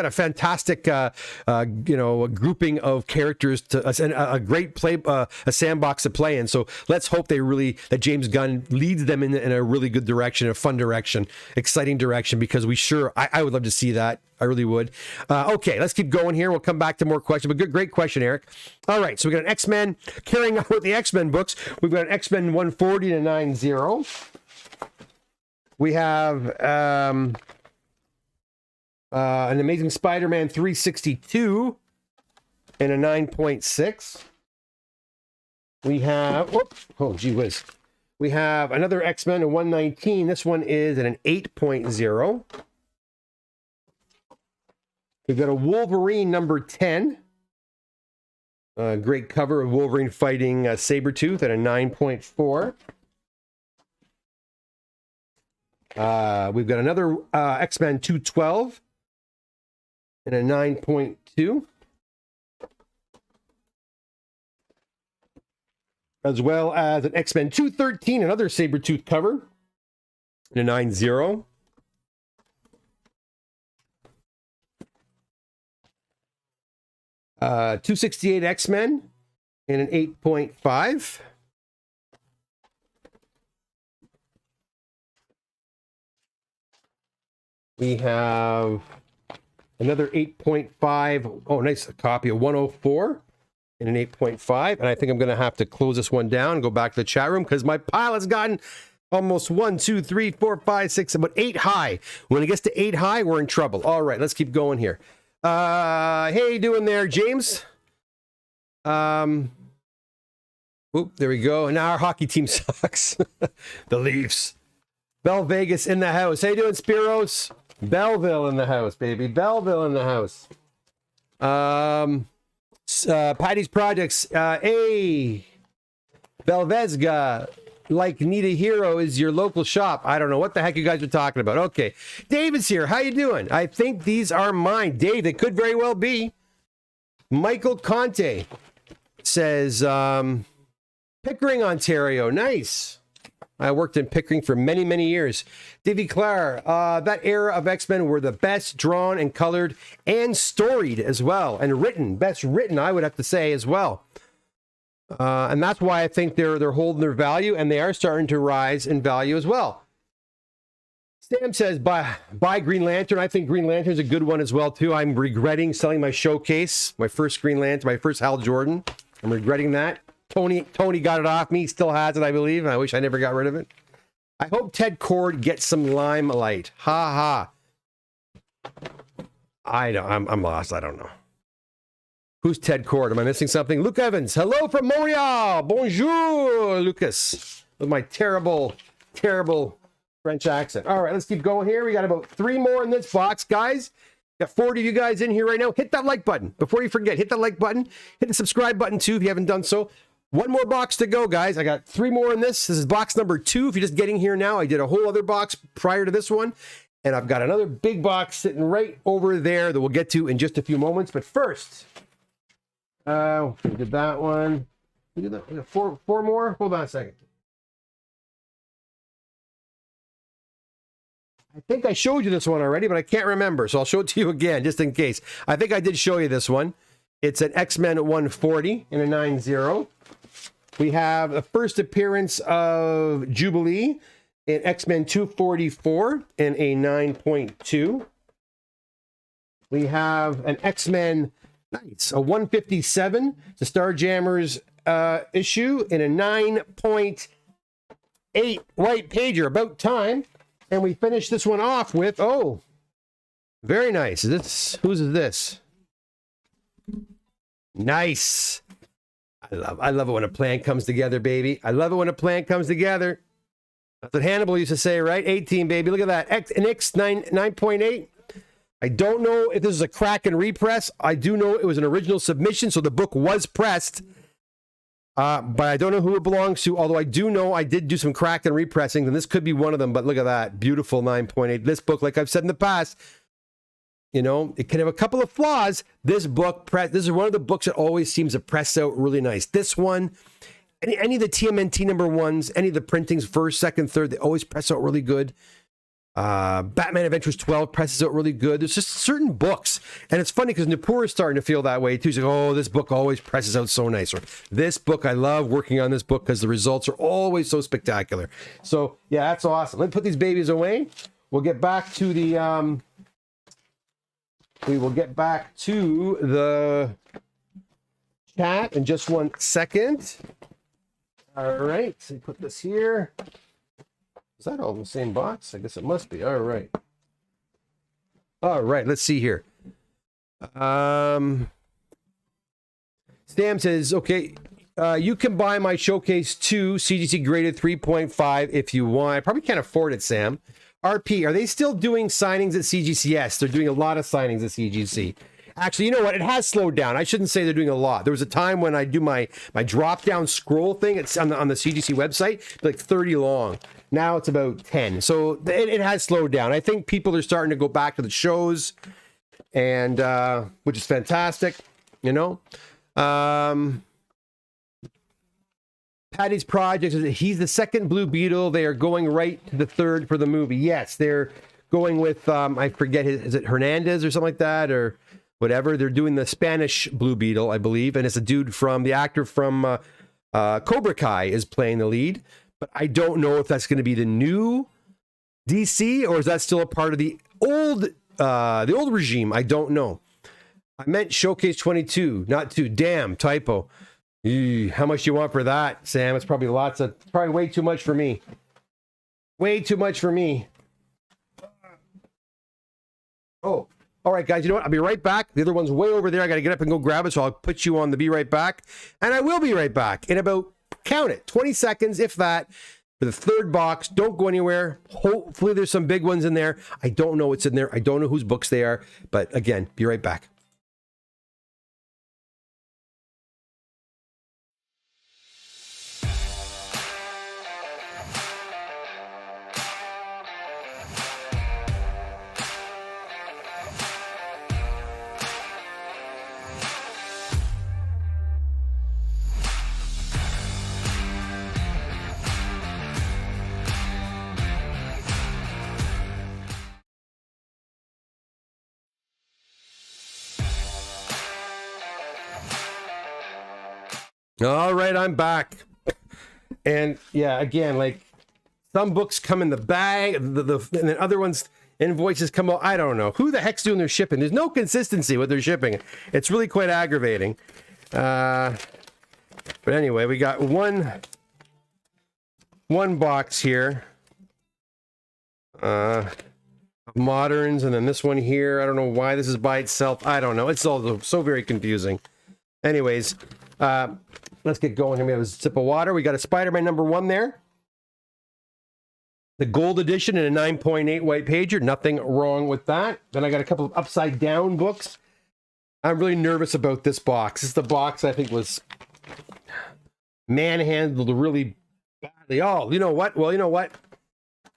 a fantastic grouping of characters to a great play, a sandbox to play in. So let's hope that James Gunn leads them in a really good direction, a fun direction, exciting direction, because I would love to see that. I really would. Okay, let's keep going here. We'll come back to more questions, but great question, Eric. All right, so we got an X-Men, carrying on with the X-Men books. We've got an X-Men 140 to 90. We have an Amazing Spider-Man 362 and a 9.6. We have, oh, gee whiz. We have another X-Men, a 119. This one is at an 8.0. We've got a Wolverine number 10. Great cover of Wolverine fighting Sabretooth at a 9.4. We've got another X-Men 212 and a 9.2. As well as an X-Men 213, another Sabretooth cover, and a 9.0. Uh, 268 X-Men and an 8.5. We have another 8.5. Oh, nice copy of 104 and an 8.5. And I think I'm going to have to close this one down and go back to the chat room because my pile has gotten almost 1, 2, 3, 4, 5, 6, about 8 high. When it gets to 8 high, we're in trouble. All right, let's keep going here. Hey, how you doing there, James? Oop, there we go. And now our hockey team sucks. The Leafs. Bell Vegas in the house. How you doing, Spiros? Belleville in the house, baby. Belleville in the house. Patty's Projects. Hey. Belvezga. like Need a Hero is your local shop. I don't know what the heck you guys are talking about. Okay, David's here. How you doing? I think these are mine. Dave, they could very well be. Michael Conte says, Pickering, Ontario. Nice. I worked in Pickering for many, many years. Davy Clare, that era of X-Men were the best drawn and colored and storied as well. And written. Best written, I would have to say, as well. And that's why I think they're holding their value, and they are starting to rise in value as well. Sam says, buy Green Lantern. I think Green Lantern's a good one as well, too. I'm regretting selling my showcase, my first Green Lantern, my first Hal Jordan. I'm regretting that. Tony got it off me. He still has it, I believe. I wish I never got rid of it. I hope Ted Kord gets some limelight. Ha ha. I'm lost. I don't know. Who's Ted Kord? Am I missing something? Luke Evans. Hello from Montreal. Bonjour, Lucas. With my terrible, terrible French accent. All right, let's keep going here. We got about 3 more in this box, guys. Got 40 of you guys in here right now. Hit that like button. Before you forget, hit that like button. Hit the subscribe button, too, if you haven't done so. 1 more box to go, guys. I got 3 more in this. This is box number 2. If you're just getting here now, I did a whole other box prior to this one. And I've got another big box sitting right over there that we'll get to in just a few moments. But first, we did that one. We did that. We got 4 more. Hold on a second. I think I showed you this one already, but I can't remember. So I'll show it to you again, just in case. I think I did show you this one. It's an X-Men 140 in a 9-0. We have the first appearance of Jubilee in X-Men 244 in a 9.2. We have an X-Men, nice, a 157, the Starjammers issue in a 9.8 white pager, about time. And we finish this one off with, oh, very nice. Whose is this? Nice. I love it when a plan comes together, baby. I love it when a plan comes together. That's what Hannibal used to say, right? 18, baby. Look at that. An X 9.8. I don't know if this is a crack and repress. I do know it was an original submission, so the book was pressed. But I don't know who it belongs to, although I do know I did do some crack and repressing, and this could be one of them, but look at that. Beautiful 9.8. This book, like I've said in the past, you know, it can have a couple of flaws. This book, this is one of the books that always seems to press out really nice. This one, any of the TMNT number 1s, any of the printings, first, second, third, they always press out really good. Batman Adventures 12 presses out really good. There's just certain books, and it's funny because Nupur is starting to feel that way too. He's like, oh, this book always presses out so nice. Or this book, I love working on this book because the results are always so spectacular. So yeah, that's awesome. Let's put these babies away. We'll get back to the we will get back to the chat in just 1 second. All right, so put this here. Is that all in the same box? I guess it must be. All right. All right, let's see here. Sam says, okay, you can buy my Showcase 2 CGC graded 3.5 if you want. I probably can't afford it, Sam. RP, are they still doing signings at CGC? Yes, they're doing a lot of signings at CGC. Actually, you know what? It has slowed down. I shouldn't say they're doing a lot. There was a time when I do my drop-down scroll thing. It's on the CGC website, like 30 long. Now it's about 10. So it has slowed down. I think people are starting to go back to the shows, and which is fantastic, you know. Patty's project is he's the second Blue Beetle. They are going right to the third for the movie. Yes, they're going with I forget is it Hernandez or something like that or whatever. They're doing the Spanish Blue Beetle, I believe, and it's a dude from the actor from Cobra Kai is playing the lead. But I don't know if that's going to be the new DC or is that still a part of the old regime. I don't know. I meant Showcase 22, not 2. Damn, typo. How much do you want for that, Sam? It's probably probably way too much for me. Way too much for me. Oh, all right, guys. You know what? I'll be right back. The other one's way over there. I got to get up and go grab it, so I'll put you on the be right back. And I will be right back in about, count it, 20 seconds, if that, for the third box. Don't go anywhere. Hopefully there's some big ones in there. I don't know what's in there. I don't know whose books they are. But again, be right back. All right, I'm back. And yeah, again, like some books come in the bag, and then other ones, invoices come out. I don't know. Who the heck's doing their shipping? There's no consistency with their shipping. It's really quite aggravating. But anyway, we got one box here. Moderns, and then this one here. I don't know why this is by itself. I don't know. It's all so very confusing. Anyways, let's get going here. We have a sip of water. We got a Spider-Man #1 there. The gold edition in a 9.8 white pager. Nothing wrong with that. Then I got a couple of upside down books. I'm really nervous about this box. This is the box I think was manhandled really badly. Oh, you know what? Well, you know what?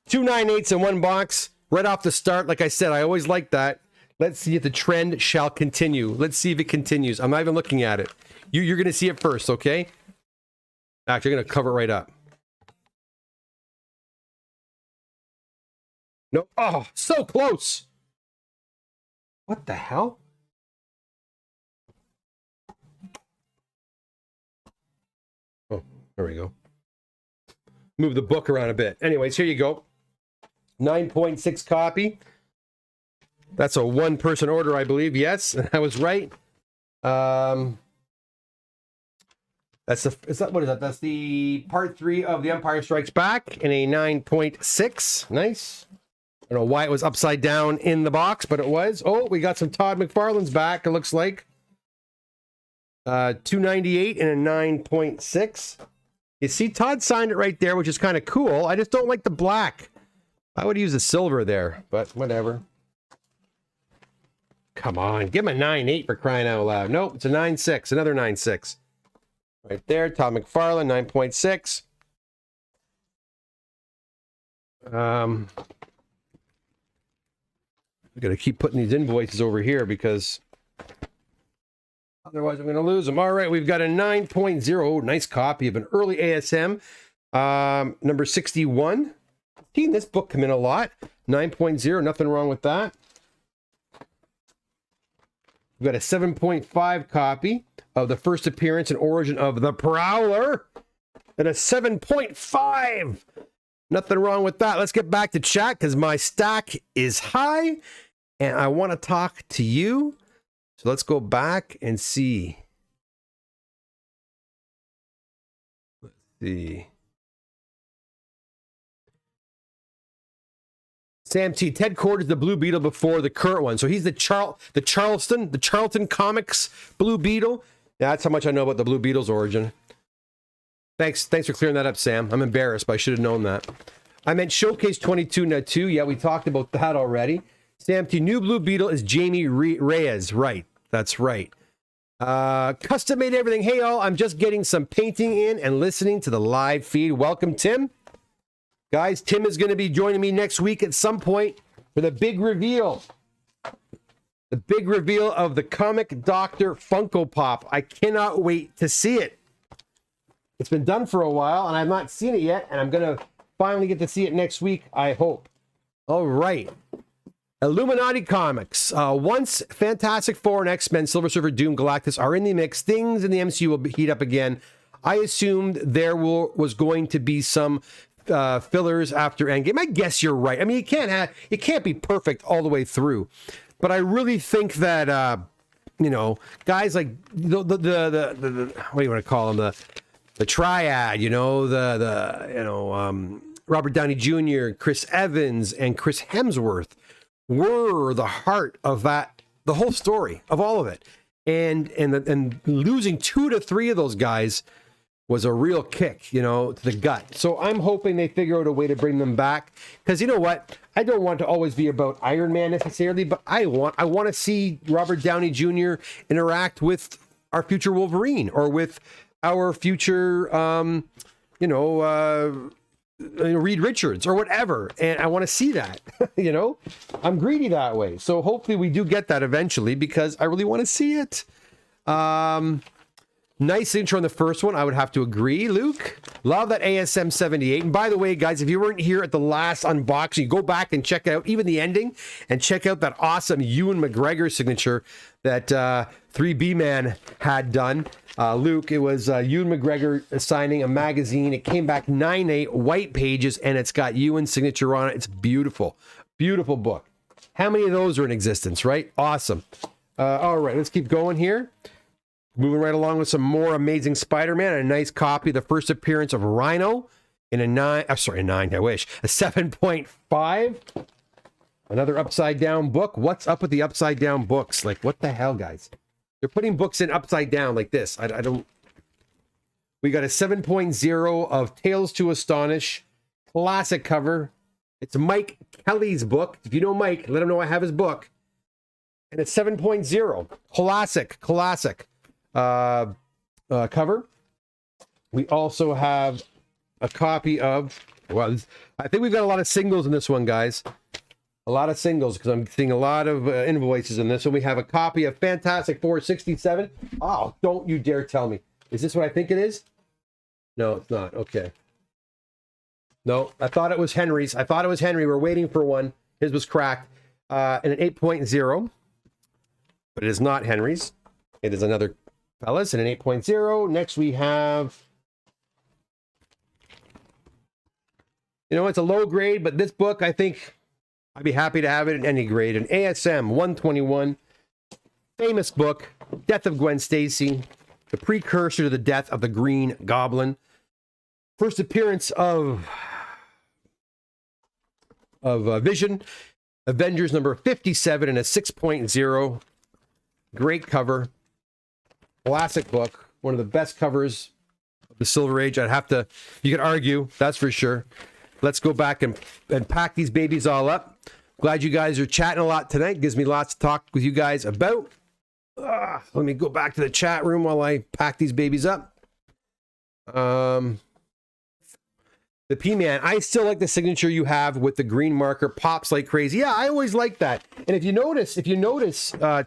2 9/8s in one box right off the start. Like I said, I always like that. Let's see if the trend shall continue. Let's see if it continues. I'm not even looking at it. You're going to see it first, okay? Actually, I'm going to cover it right up. No. Oh, so close. What the hell? Oh, there we go. Move the book around a bit. Anyways, here you go. 9.6 copy. That's a one-person order, I believe. Yes, I was right. That's the, is that, what is that? That's the part 3 of The Empire Strikes Back in a 9.6. Nice. I don't know why it was upside down in the box, but it was. Oh, we got some Todd McFarlane's back, it looks like. 298 in a 9.6. You see, Todd signed it right there, which is kind of cool. I just don't like the black. I would use the silver there, but whatever. Come on, give him a 9.8 for crying out loud. Nope, it's a 9.6, another 9.6. Right there, Todd McFarlane, 9.6. I gotta keep putting these invoices over here because otherwise I'm gonna lose them. All right, we've got a 9.0. Nice copy of an early ASM. Number 61. Seen this book come in a lot. 9.0, nothing wrong with that. We've got a 7.5 copy of the first appearance and origin of the Prowler. And a 7.5. Nothing wrong with that. Let's get back to chat because my stack is high and I want to talk to you. So let's go back and see. Let's see. Sam T. Ted Cord is the Blue Beetle before the current one. So he's the Charlton Comics Blue Beetle. Yeah, that's how much I know about the Blue Beetle's origin. Thanks for clearing that up, Sam. I'm embarrassed, but I should have known that. I meant Showcase 22-2. Yeah, we talked about that already. Sam T. New Blue Beetle is Jamie Reyes. Right, that's right. Custom made everything. Hey, all. I'm just getting some painting in and listening to the live feed. Welcome, Tim. Guys, Tim is going to be joining me next week at some point for the big reveal. The big reveal of the Comic Doctor Funko Pop. I cannot wait to see it. It's been done for a while, and I've not seen it yet, and I'm going to finally get to see it next week, I hope. All right. Illuminati Comics. Once Fantastic Four and X-Men, Silver Surfer, Doom, Galactus are in the mix, things in the MCU will heat up again. I assumed there was going to be some fillers after Endgame. I guess you're right. I mean, it can't be perfect all the way through. But I really think that, you know, guys like the what do you want to call them? The triad, you know, Robert Downey Jr., Chris Evans, and Chris Hemsworth were the heart of that, the whole story of all of it. And losing 2 to 3 of those guys was a real kick, you know, to the gut. So I'm hoping they figure out a way to bring them back. Because you know what? I don't want to always be about Iron Man necessarily, but I want to see Robert Downey Jr. interact with our future Wolverine or with our future, Reed Richards or whatever. And I want to see that, you know, I'm greedy that way. So hopefully we do get that eventually because I really want to see it. Nice signature on the first one. I would have to agree, Luke. Love that ASM 78. And by the way, guys, if you weren't here at the last unboxing, go back and check out even the ending and check out that awesome Ewan McGregor signature that 3B Man had done. Luke, it was Ewan McGregor signing a magazine. It came back 9/8 white pages, and it's got Ewan's signature on it. It's beautiful. Beautiful book. How many of those are in existence, right? Awesome. All right, let's keep going here. Moving right along with some more Amazing Spider-Man, and a nice copy of the first appearance of Rhino in a 7.5. Another upside down book. What's up with the upside down books? Like, what the hell, guys? They're putting books in upside down like this. I don't. We got a 7.0 of Tales to Astonish. Classic cover. It's Mike Kelly's book. If you know Mike, let him know I have his book. And it's 7.0. Classic cover. We also have a copy of, well, I think we've got a lot of singles in this one, guys. A lot of singles, because I'm seeing a lot of invoices in this one. We have a copy of Fantastic Four 67. Oh, don't you dare tell me. Is this what I think it is? No, it's not. Okay. No, I thought it was Henry's. We're waiting for one. His was cracked. And an 8.0. But it is not Henry's. It is another fellas and an 8.0. Next we have, you know, it's a low grade, but this book, I think I'd be happy to have it in any grade. An ASM 121, famous book, Death of Gwen Stacy, the precursor to the death of the Green Goblin. First appearance of Vision, Avengers number 57 and a 6.0. Great cover. Classic book. One of the best covers of the Silver Age. You could argue, that's for sure. Let's go back and pack these babies all up. Glad you guys are chatting a lot tonight. Gives me lots to talk with you guys about. Let me go back to the chat room while I pack these babies up. The P-Man, I still like the signature you have with the green marker. Pops like crazy. Yeah, I always like that. And if you notice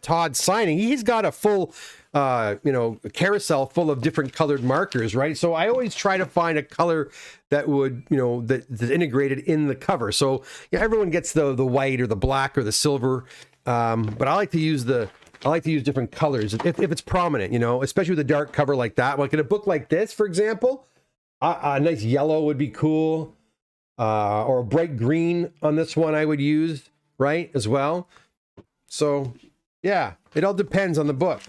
Todd's signing, he's got a full, carousel full of different colored markers, right? So I always try to find a color that would, that's integrated in the cover. So yeah, everyone gets the white or the black or the silver, but I like to use different colors if it's prominent, especially with a dark cover like that. Like in a book like this, for example. A nice yellow would be cool, or a bright green on this one I would use, right, as well. So, yeah, it all depends on the book.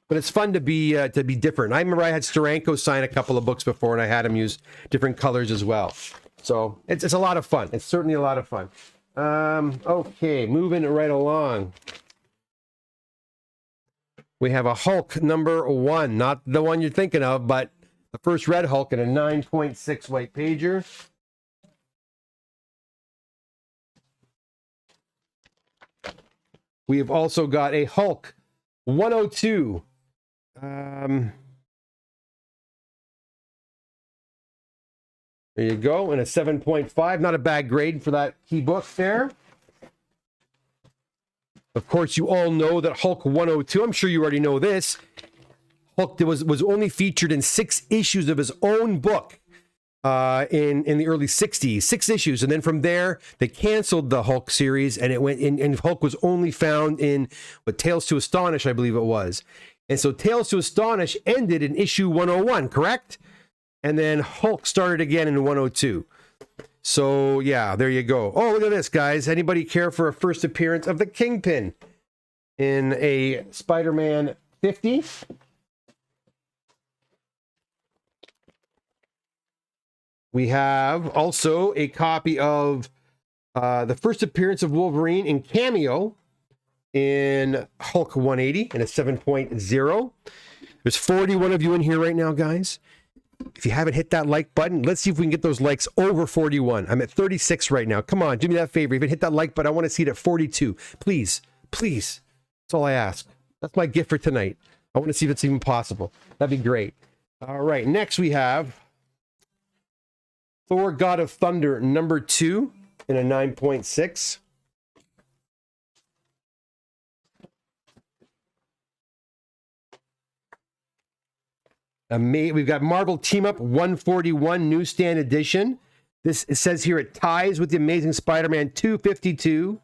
But it's fun to be different. I remember I had Steranko sign a couple of books before, and I had him use different colors as well. So it's a lot of fun. It's certainly a lot of fun. Okay, moving right along. We have a Hulk number 1, not the one you're thinking of, but the first Red Hulk in a 9.6 white pager. We have also got a Hulk 102. There you go, and a 7.5. Not a bad grade for that key book there. Of course, you all know that Hulk 102, I'm sure you already know this, Hulk was only featured in 6 issues of his own book in the early 60s. 6 issues. And then from there, they canceled the Hulk series, and it went in, and Hulk was only found in Tales to Astonish, I believe it was. And so Tales to Astonish ended in issue 101, correct? And then Hulk started again in 102. So, yeah, there you go. Oh, look at this, guys. Anybody care for a first appearance of the Kingpin in a Spider-Man 50? We have also a copy of the first appearance of Wolverine in cameo in Hulk 180 and a 7.0. There's 41 of you in here right now, guys. If you haven't hit that like button, let's see if we can get those likes over 41. I'm at 36 right now. Come on, do me that favor. If you hit that like button, I want to see it at 42. Please, please. That's all I ask. That's my gift for tonight. I want to see if it's even possible. That'd be great. All right, next we have Thor, God of Thunder, number 2 in a 9.6. We've got Marvel Team Up 141 Newsstand Edition. This, it says here, it ties with the Amazing Spider-Man 252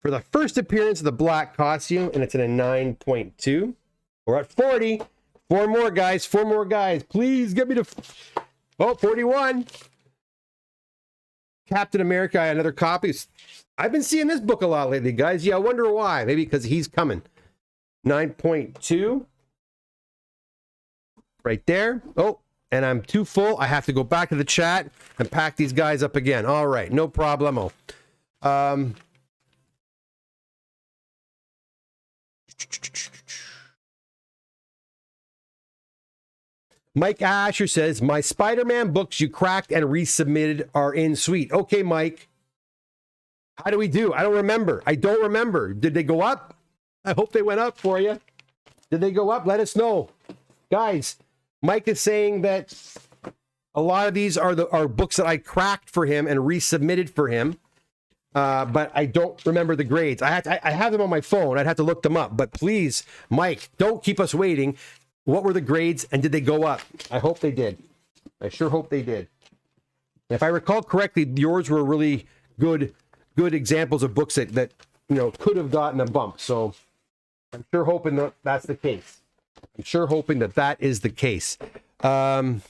for the first appearance of the black costume, and it's in a 9.2. We're at 40. 4 more, guys. 4 more guys. Please get me to... Oh, 41. Captain America, another copy. I've been seeing this book a lot lately, guys. Yeah, I wonder why. Maybe because he's coming. 9.2. Right there. Oh, and I'm too full. I have to go back to the chat and pack these guys up again. All right, no problemo. Mike Asher says, my Spider-Man books you cracked and resubmitted are in suite. Okay, Mike. How do we do? I don't remember. I don't remember. Did they go up? I hope they went up for you. Did they go up? Let us know. Guys, Mike is saying that a lot of these are books that I cracked for him and resubmitted for him. But I don't remember the grades. I have them on my phone. I'd have to look them up. But please, Mike, don't keep us waiting. What were the grades and did they go up? I hope they did. I sure hope they did. If I recall correctly, yours were really good examples of books that you know could have gotten a bump. So I'm sure hoping that that's the case. I'm sure hoping that that is the case. Stevie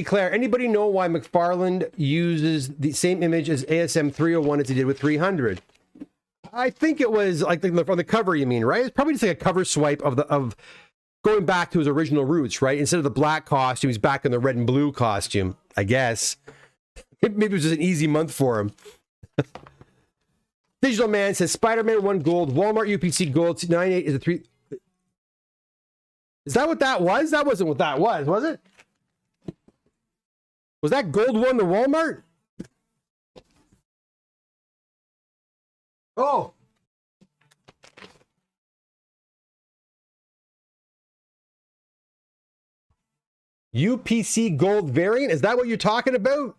Claire, anybody know why McFarland uses the same image as ASM 301 as he did with 300? I think it was like on the cover, you mean, right? It's probably just like a cover swipe of going back to his original roots, right? Instead of the black costume, he's back in the red and blue costume, I guess. Maybe it was just an easy month for him. Digital Man says Spider-Man 1 gold, Walmart UPC gold, 98 is a 3. Is that what that was? That wasn't what that was it? Was that gold one the Walmart? Oh. UPC gold variant? Is that what you're talking about?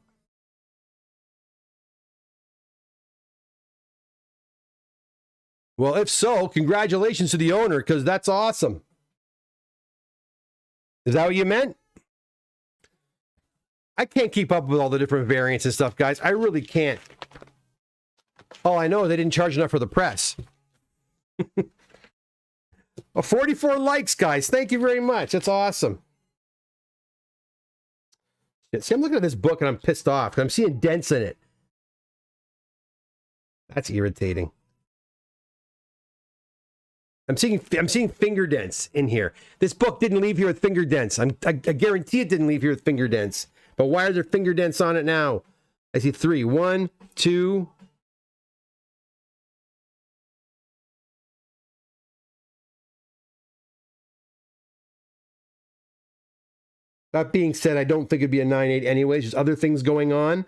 Well, if so, congratulations to the owner, because that's awesome. Is that what you meant? I can't keep up with all the different variants and stuff, guys. I really can't. All I know is they didn't charge enough for the press. 44 likes, guys. Thank you very much. That's awesome. See, I'm looking at this book and I'm pissed off. I'm seeing dents in it. That's irritating. I'm seeing finger dents in here. This book didn't leave here with finger dents. I guarantee it didn't leave here with finger dents. But why are there finger dents on it now? I see 3. 1, 2. That being said, I don't think it'd be a 9.8 anyways. There's other things going on,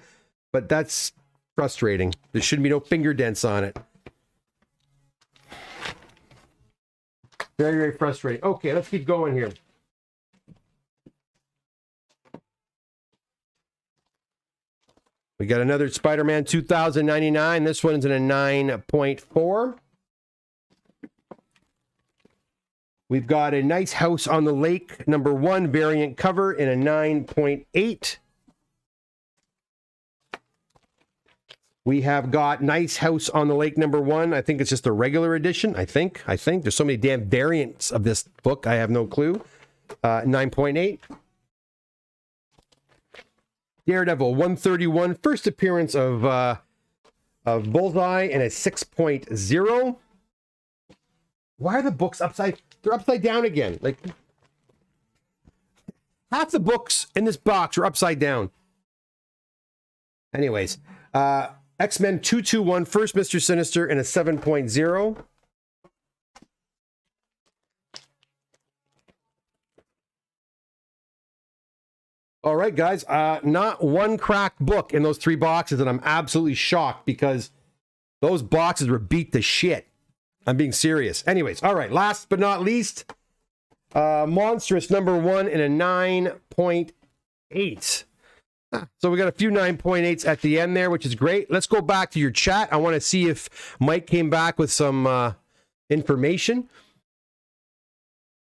but that's frustrating. There shouldn't be no finger dents on it. Very, very frustrating. Okay, let's keep going here. We got another Spider-Man 2099. This one's in a 9.4. We've got a Nice House on the Lake #1 variant cover in a 9.8. We have got Nice House on the Lake #1. I think it's just a regular edition. I think. There's so many damn variants of this book. I have no clue. 9.8. Daredevil 131. First appearance of Bullseye in a 6.0. Why are the books upside? They're upside down again. Like half the books in this box are upside down. Anyways, X-Men 221, First Mr. Sinister in a 7.0. All right, guys. Not one cracked book in those 3 boxes, and I'm absolutely shocked because those boxes were beat to shit. I'm being serious. Anyways, all right. Last but not least, Monstrous #1 in a 9.8. So we got a few 9.8s at the end there, which is great. Let's go back to your chat. I want to see if Mike came back with some information.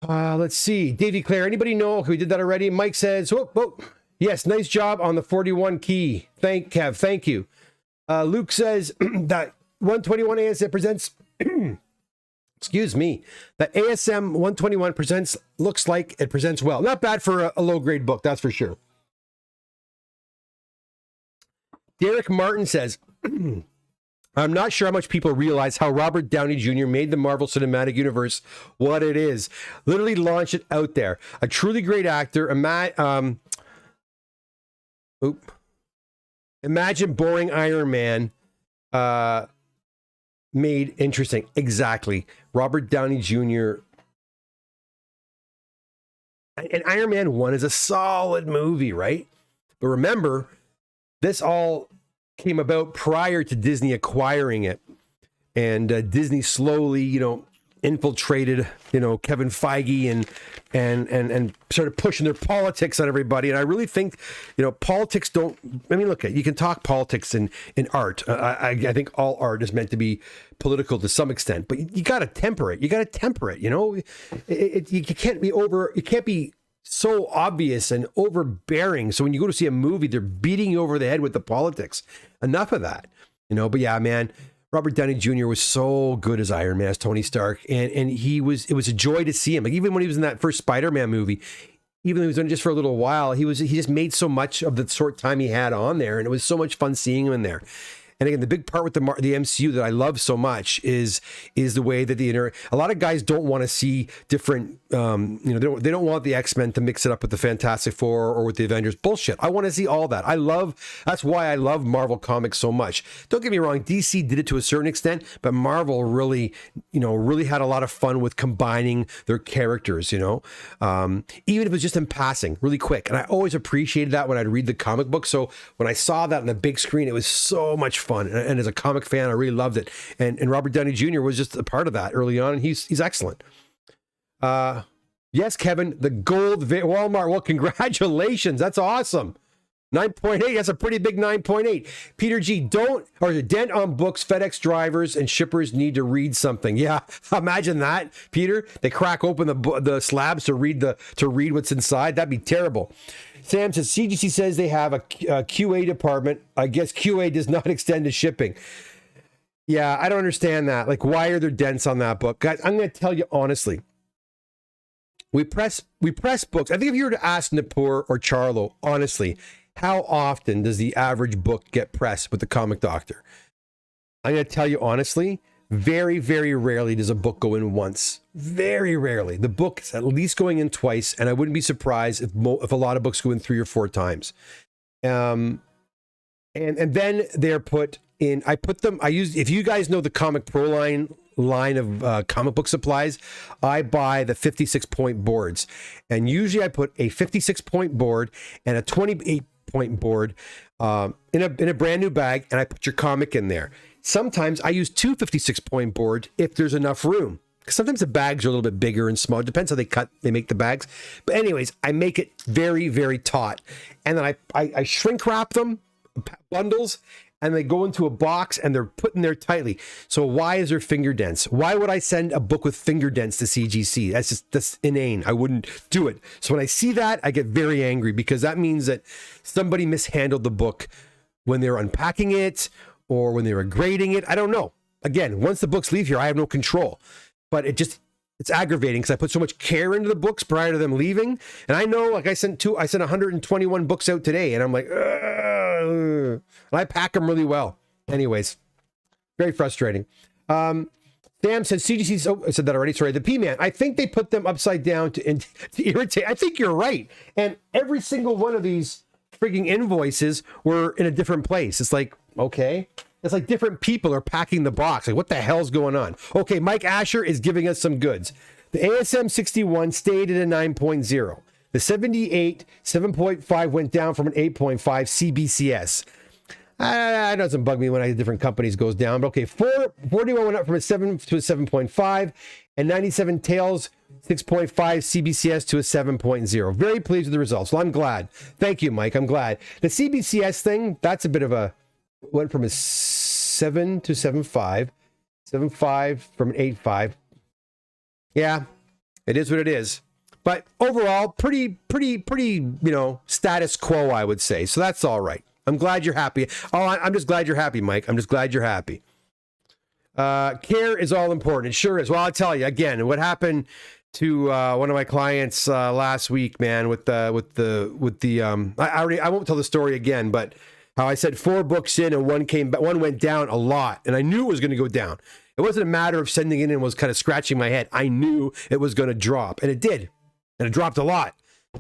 Let's see. Davey Claire, anybody know? Okay, we did that already. Mike says, whoop, whoop. Yes, nice job on the 41 key. Kev, thank you. Luke says that 121 ASM presents, excuse me, that ASM 121 presents, looks like it presents well. Not bad for a low-grade book, that's for sure. Derek Martin says, I'm not sure how much people realize how Robert Downey Jr. made the Marvel Cinematic Universe what it is. Literally launched it out there. A truly great actor. Imagine boring Iron Man made interesting. Exactly. Robert Downey Jr. And Iron Man 1 is a solid movie, right? But remember, this all came about prior to Disney acquiring it, and Disney slowly, infiltrated, Kevin Feige and started pushing their politics on everybody. And I really think, politics don't. I mean, look, you can talk politics in art. I think all art is meant to be political to some extent, but you got to temper it. You got to temper it. You can't be over. You can't be so obvious and overbearing. So when you go to see a movie, they're beating you over the head with the politics. Enough of that, But yeah, man, Robert Downey Jr. was so good as Iron Man, as Tony Stark, and it was a joy to see him. Like, even when he was in that first Spider-Man movie, even though he was in it just for a little while, he just made so much of the short time he had on there, and it was so much fun seeing him in there. And again, the big part with the MCU that I love so much is the way that a lot of guys don't want to see different, they don't want the X-Men to mix it up with the Fantastic Four or with the Avengers. Bullshit. I want to see all that. That's why I love Marvel Comics so much. Don't get me wrong, DC did it to a certain extent, but Marvel really had a lot of fun with combining their characters, even if it was just in passing, really quick. And I always appreciated that when I'd read the comic book. So when I saw that on the big screen, it was so much fun, and as a comic fan, I really loved it. And Robert Downey Jr. was just a part of that early on, and he's excellent. Yes, Kevin, the gold Walmart. Well, congratulations, that's awesome. 9.8. That's a pretty big 9.8. Peter G. The dent on books. FedEx drivers and shippers need to read something. Yeah, imagine that, Peter. They crack open the slabs to read what's inside. That'd be terrible. Sam says CGC says they have a QA department. I guess QA does not extend to shipping. Yeah, I don't understand that. Like, why are there dents on that book? Guys, I'm going to tell you honestly. We press books. I think if you were to ask Nippur or Charlo, honestly, how often does the average book get pressed with the Comic Doctor? I'm going to tell you honestly, very, very rarely does a book go in once. Very rarely. The book is at least going in twice, and I wouldn't be surprised if a lot of books go in 3 or 4 times. And then they're put in. If you guys know the Comic Pro line of comic book supplies, I buy the 56-point boards, and usually I put a 56-point board and a 28-point board in a brand new bag, and I put your comic in there. Sometimes I use 2 56-point boards if there's enough room, because sometimes the bags are a little bit bigger and small. It depends how they make the bags. But anyways, I make it very, very taut, and then I shrink wrap them, bundles, and they go into a box and they're put in there tightly. So why is there finger dents? Why would I send a book with finger dents to CGC? That's inane. I wouldn't do it. So when I see that, I get very angry, because that means that somebody mishandled the book when they were unpacking it or when they were grading it. I don't know. Again, once the books leave here, I have no control. But it's aggravating, because I put so much care into the books prior to them leaving. And I know, like I sent 121 books out today, and I'm like, ugh. And I pack them really well. Anyways, very frustrating. Sam says CGC. Oh, I said that already. Sorry. The P-Man. I think they put them upside down to irritate. I think you're right. And every single one of these freaking invoices were in a different place. It's like, okay. It's like different people are packing the box. Like, what the hell's going on? Okay, Mike Asher is giving us some goods. The ASM 61 stayed at a 9.0. The 78 7.5 went down from an 8.5 CBCS. It doesn't bug me when different companies goes down. But okay, 41 went up from a 7 to a 7.5, and 97 Tails 6.5 CBCS to a 7.0. Very pleased with the results. Well, I'm glad. Thank you, Mike. I'm glad. The CBCS thing, that's a bit of a... went from a 7 to 7.5, 7.5 from an 8.5. Yeah, It is what it is. But overall, pretty, you know, status quo, I would say. So that's all right. I'm glad you're happy. Oh, I'm just glad you're happy, Mike. I'm just glad you're happy. Care is all important. It sure is. Well, I'll tell you again, what happened to one of my clients last week, man, with the I won't tell the story again, but how I said 4 books in and one went down a lot, and I knew it was going to go down. It wasn't a matter of sending it in and was kind of scratching my head. I knew it was going to drop, and it did, and it dropped a lot.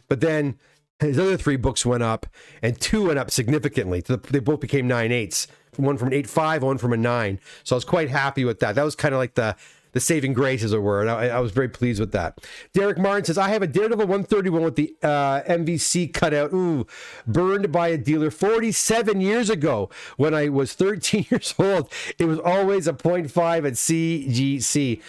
But then his other 3 books went up, and 2 went up significantly. They both became 9.8s. One from an 8.5, one from a 9. So I was quite happy with that. That was kind of like the saving grace, as it were. And I was very pleased with that. Derek Martin says, I have a Daredevil 131 with the MVC cutout. Ooh, burned by a dealer 47 years ago when I was 13 years old. It was always a 0.5 at CGC.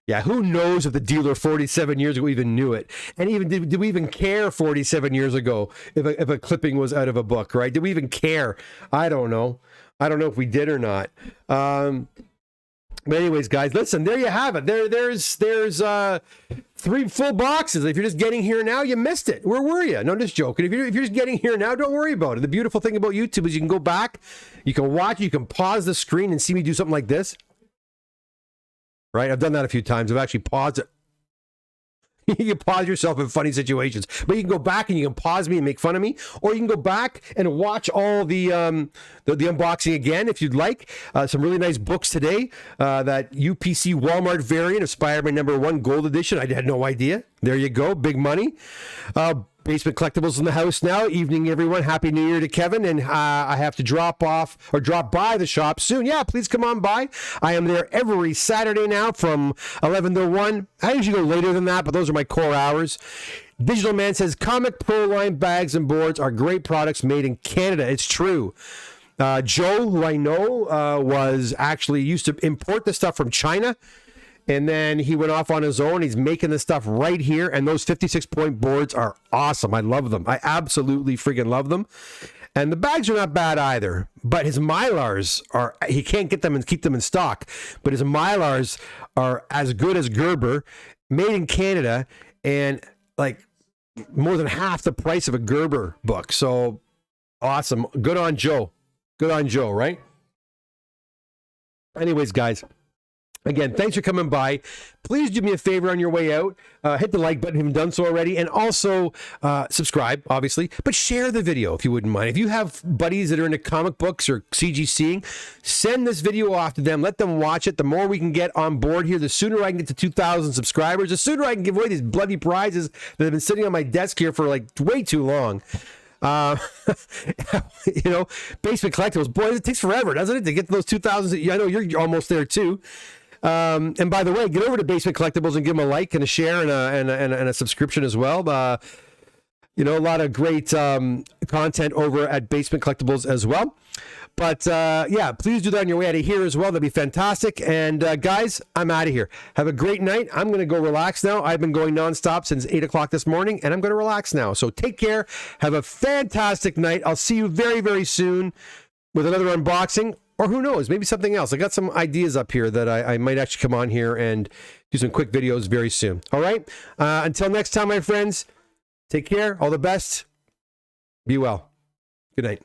Yeah, who knows if the dealer 47 years ago even knew it? And even did we even care 47 years ago if a clipping was out of a book, right? Did we even care? I don't know. I don't know if we did or not. But anyways, guys, listen, there you have it. There's 3 full boxes. If you're just getting here now, you missed it. Where were you? No, I'm just joking. If you're just getting here now, don't worry about it. The beautiful thing about YouTube is you can go back, you can watch, you can pause the screen and see me do something like this. Right? I've done that a few times. I've actually paused it. You can pause yourself in funny situations, but you can go back and you can pause me and make fun of me, or you can go back and watch all the unboxing again if you'd like. Some really nice books today. That UPC Walmart variant of Spider-Man #1 Gold Edition. I had no idea. There you go. Big money. Basement Collectibles in the house now. Evening, everyone. Happy New Year to Kevin. And I have to drop by the shop soon. Yeah, please come on by. I am there every Saturday now from 11 to 1. I usually go later than that, but those are my core hours. Digital Man says, Comic Pro Line bags and boards are great products made in Canada. It's true. Joe, who I know, used to import the stuff from China. And then he went off on his own. He's making the stuff right here. And those 56-point boards are awesome. I love them. I absolutely friggin' love them. And the bags are not bad either. But his Mylars are, he can't get them and keep them in stock. But his Mylars are as good as Gerber, made in Canada, and like more than half the price of a Gerber book. So awesome. Good on Joe. Good on Joe, right? Anyways, guys. Again, thanks for coming by. Please do me a favor on your way out. Hit the like button if you haven't done so already. And also subscribe, obviously. But share the video if you wouldn't mind. If you have buddies that are into comic books or CGCing, send this video off to them. Let them watch it. The more we can get on board here, the sooner I can get to 2,000 subscribers, the sooner I can give away these bloody prizes that have been sitting on my desk here for like way too long. You know, Basement Collectibles. Boy, it takes forever, doesn't it, to get to those 2,000? I know you're almost there too. And by the way, get over to Basement Collectibles and give them a like and a share and a subscription as well. You know, a lot of great content over at Basement Collectibles as well. But yeah, please do that on your way out of here as well. That'd be fantastic. And guys, I'm out of here. Have a great night. I'm going to go relax now. I've been going nonstop since 8 o'clock this morning, and I'm going to relax now. So take care. Have a fantastic night. I'll see you very, very soon with another unboxing. Or who knows, maybe something else. I got some ideas up here that I might actually come on here and do some quick videos very soon. All right? Until next time, my friends, take care. All the best. Be well. Good night.